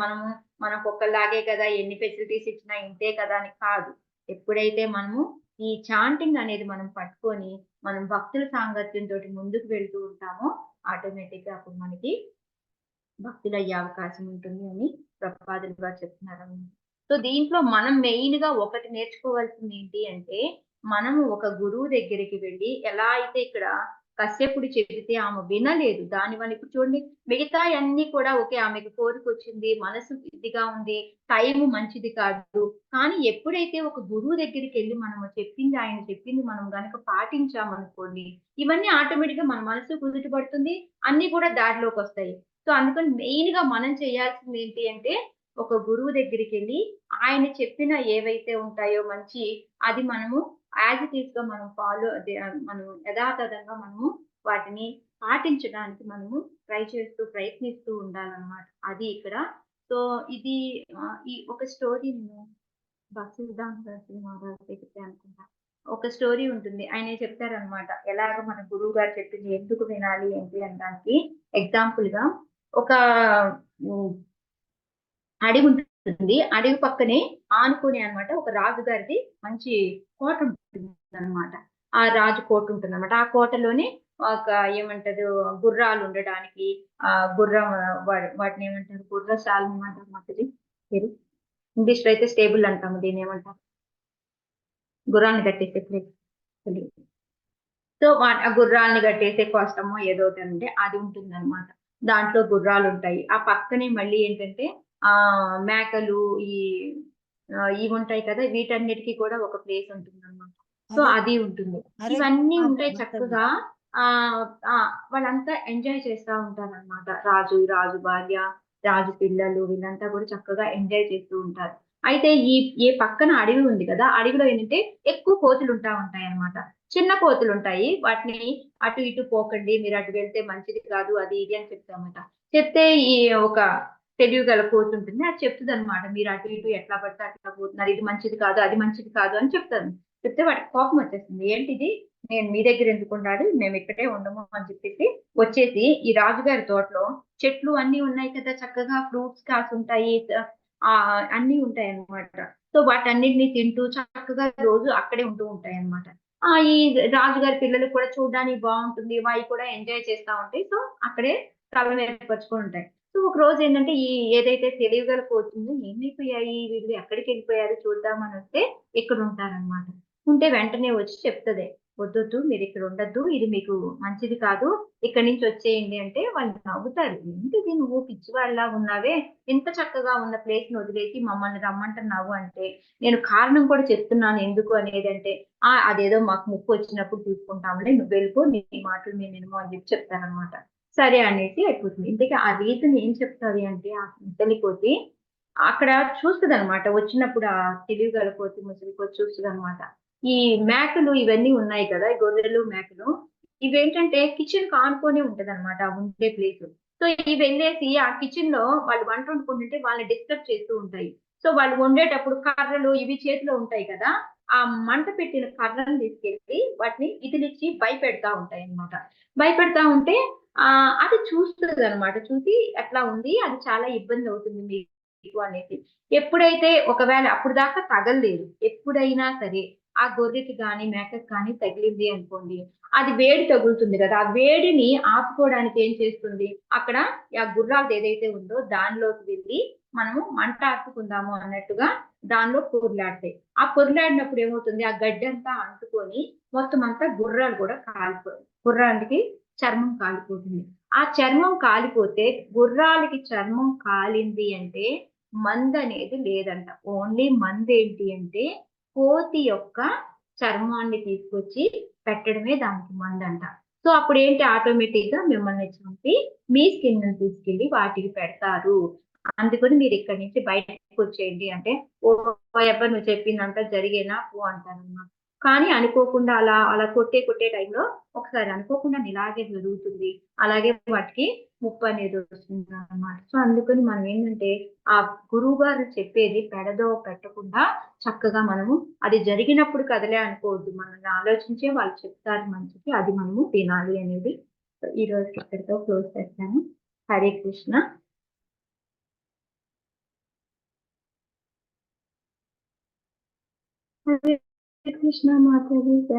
మనకు ఒక్కలాగే కదా, ఎన్ని ఫెసిలిటీస్ ఇచ్చినా ఇంతే కదా అని కాదు. ఎప్పుడైతే మనము ఈ చాంటింగ్ అనేది మనం పట్టుకొని మనం భక్తుల సాంగత్యంతో ముందుకు వెళ్తూ ఉంటామో ఆటోమేటిక్ గా అప్పుడు మనకి భక్తులు అయ్యే అవకాశం ఉంటుంది అని ప్రపాదులు గారు చెప్తున్నారు. సో దీంట్లో మనం మెయిన్ గా ఒకటి నేర్చుకోవాల్సింది ఏంటి అంటే, మనము ఒక గురువు దగ్గరికి వెళ్ళి ఎలా అయితే ఇక్కడ కశ్యపుడు చెబితే ఆమె వినలేదు, దానివల్ల ఇప్పుడు చూడండి మిగతా అన్ని కూడా ఓకే ఆమెకు కోరిక వచ్చింది, మనసు ఇదిగా ఉంది, టైం మంచిది కాదు, కానీ ఎప్పుడైతే ఒక గురువు దగ్గరికి వెళ్ళి మనము ఆయన చెప్పింది మనం గనక పాటించామనుకోండి ఇవన్నీ ఆటోమేటిక్ గా మన మనసు కుదుటపడుతుంది, అన్ని కూడా దారిలోకి వస్తాయి. సో అందుకని మెయిన్ గా మనం చేయాల్సింది ఏంటి అంటే ఒక గురువు దగ్గరికి వెళ్ళి ఆయన చెప్పిన ఏవైతే ఉంటాయో మంచి అది మనము యాజ్ ఇట్ ఈస్ గా మనం మనం యథాతథంగా మనము వాటిని పాటించడానికి మనము ప్రయత్నిస్తూ ఉండాలన్నమాట. అది ఇక్కడ. సో ఇది ఈ ఒక స్టోరీ నేను బసవదాన్ మహారాజ్ దగ్గర అనుకుంటా. ఒక స్టోరీ ఉంటుంది. ఆయన చెప్తారనమాట. ఎలాగ మన గురువు గారు చెప్పింది ఎందుకు వినాలి ఏంటి అనడానికి ఎగ్జాంపుల్ గా ఒక అడవి ఉంటుంది. అడవి పక్కనే ఆనుకొని అన్నమాట ఒక రాజుగారిది మంచి కోట ఉంటుంది అనమాట. ఆ రాజు కోట ఉంటుంది అనమాట. ఆ కోటలోనే ఒక ఏమంటారు గుర్రాలు ఉండడానికి గుర్రం వాటిని ఏమంటారు గుర్రశాల ఏమంటారు మాకు పేరు ఇంగ్లీష్ లో అయితే స్టేబుల్ అంటాము. దీన్ని ఏమంటారు గుర్రాన్ని కట్టేసే ప్లేస్. సో ఆ గుర్రాన్ని కట్టేసే కోసమో ఏదో ఒకటి అంటే అది ఉంటుంది అనమాట. దాంట్లో గుర్రాలు ఉంటాయి. ఆ పక్కనే మళ్ళీ ఏంటంటే మేకలు ఇవి ఉంటాయి కదా, వీటన్నిటికీ కూడా ఒక ప్లేస్ ఉంటుంది అనమాట. సో అది ఉంటుంది. ఇవన్నీ ఉంటాయి చక్కగా. వాళ్ళంతా ఎంజాయ్ చేస్తా ఉంటారు అనమాట. రాజు భార్య, రాజు పిల్లలు వీళ్ళంతా కూడా చక్కగా ఎంజాయ్ చేస్తూ ఉంటారు. అయితే ఏ పక్కన అడవి ఉంది కదా, అడవిలో ఏంటంటే ఎక్కువ కోతులు ఉంటాయి అన్నమాట. చిన్న కోతులు ఉంటాయి. వాటిని అటు ఇటు పోకండి, మీరు అటు వెళ్తే మంచిది కాదు, అది ఇది అని చెప్తామట. చెప్తే ఈ ఒక తెలివిగల కోతి ఉంటుంది. అది చెప్తుంది అనమాట, మీరు అటు ఇటు ఎట్లా పడితే అట్లా పోతున్నారు, ఇది మంచిది కాదు, అది మంచిది కాదు అని చెప్తాను. చెప్తే వాటికి కోపం వచ్చేస్తుంది. ఏంటిది, నేను మీ దగ్గర ఎందుకు ఉండాలి, మేము ఇక్కడే ఉండము అని చెప్పేసి వచ్చేసి ఈ రాజుగారి తోటలో చెట్లు అన్ని ఉన్నాయి కదా, చక్కగా ఫ్రూట్స్ కాసి ఉంటాయి, అన్ని ఉంటాయి అన్నమాట. సో వాటన్నిటిని తింటూ చక్కగా రోజు అక్కడే ఉంటూ ఉంటాయి అన్నమాట. ఈ రాజుగారి పిల్లలు కూడా చూడడానికి బాగుంటుంది, వాయి కూడా ఎంజాయ్ చేస్తా ఉంటాయి. సో అక్కడే కాలం ఏర్పరచుకొని ఉంటాయి. సో ఒక రోజు ఏంటంటే ఏదైతే తెలివిగల పోతుందో ఏమైపోయాయి వీళ్ళు, ఎక్కడికి వెళ్ళిపోయారు చూద్దామని వస్తే ఇక్కడ ఉంటారనమాట. ఉంటే వెంటనే వచ్చి చెప్తుంది, వద్దొద్దు మీరు ఇక్కడ ఉండద్దు, ఇది మీకు మంచిది కాదు, ఇక్కడి నుంచి వచ్చేయండి అంటే వాళ్ళు నవ్వుతారు. ఏంటిది నువ్వు పిచ్చివాళ్ళ ఉన్నావే, ఇంత చక్కగా ఉన్న ప్లేస్ ని వదిలేసి మమ్మల్ని రమ్మంటున్నావు అంటే నేను కారణం కూడా చెప్తున్నాను ఎందుకు అనేది. అంటే అదేదో మాకు ముప్పు వచ్చినప్పుడు చూసుకుంటాంలే, నువ్వు వెళ్ళిపో, నీ మాటలు మేము వినము అని చెప్పి చెప్తారనమాట. సరే అనేసి అయిపోతుంది. ఇంతకీ ఆ రీజన్ ఏం చెప్తాది అంటే ఆ ముసలికోతి అక్కడ చూస్తుంది అనమాట. వచ్చినప్పుడు ఆ తెలివిగల కోతి ముసలికోతి చూస్తుంది అనమాట. ఈ మేకలు ఇవన్నీ ఉన్నాయి కదా, గొర్రెలు మేకలు ఇవేంటంటే కిచెన్ కానుకొని ఉంటది అనమాట ఉండే ప్లేస్. సో ఇవి వెళ్ళేసి ఆ కిచెన్ లో వాళ్ళు వంట వండుకుంటుంటే వాళ్ళని డిస్టర్బ్ చేస్తూ ఉంటాయి. సో వాళ్ళు వండేటప్పుడు కర్రలు ఇవి చేతిలో ఉంటాయి కదా, ఆ మంట పెట్టిన కర్రను తీసుకెళ్ళి వాటిని ఇదిలిచ్చి భయపెడతా ఉంటాయి అన్నమాట. భయపెడతా ఉంటే అది చూస్తుంది అనమాట. చూసి ఎట్లా ఉంది, అది చాలా ఇబ్బంది అవుతుంది మీకు అనేసి. ఎప్పుడైతే ఒకవేళ అప్పుడు దాకా తగలలేదు, ఎప్పుడైనా సరే ఆ గొర్రెకి కానీ మేకకి కానీ తగిలింది అనుకోండి, అది వేడి తగులుతుంది కదా, ఆ వేడిని ఆపుకోవడానికి ఏం చేస్తుంది, అక్కడ ఆ గుర్రాలు ఏదైతే ఉందో దానిలోకి వెళ్ళి మనము మంట ఆపుకుందాము అన్నట్టుగా దానిలో పొరులాడతాయి. ఆ పొరులాడినప్పుడు ఏమవుతుంది, ఆ గడ్డి అంతా అంటుకొని మొత్తం అంతా గుర్రాలు కూడా గుర్రానికి చర్మం కాలిపోతుంది. ఆ చర్మం కాలిపోతే గుర్రాలకి చర్మం కాలింది అంటే మందు అనేది లేదంట. ఓన్లీ మందు ఏంటి అంటే కోతి యొక్క చర్మాన్ని తీసుకొచ్చి పెట్టడమే దానికి మందు అంట. సో అప్పుడు ఏంటి, ఆటోమేటిక్ గా మిమ్మల్ని చంపి మీ స్కిన్ ని తీసుకెళ్లి వాటికి పెడతారు. అందుకని మీరు ఇక్కడి నుంచి బయటకు వచ్చేయండి అంటే, ఓ ఎవరు నువ్వు చెప్పిందంతా జరిగేనా పో అంటారన్నమాట. కానీ అనుకోకుండా అలా కొట్టే టైంలో ఒకసారి అనుకోకుండా ఇలాగే జరుగుతుంది. అలాగే వాటికి ముప్పు అనేది వస్తుంది అన్నమాట. సో అందుకని మనం ఏంటంటే ఆ గురువు గారు చెప్పేది పెడదో పెట్టకుండా చక్కగా మనము అది జరిగినప్పుడు కదలే అనుకోవద్దు, మనల్ని ఆలోచించే వాళ్ళు చెప్తారు మంచికి, అది మనము వినాలి అనేది ఈ రోజు ఇక్కడితో క్లోజ్ చేస్తాను. హరే కృష్ణ. హరే కృష్ణ మాతాజీ.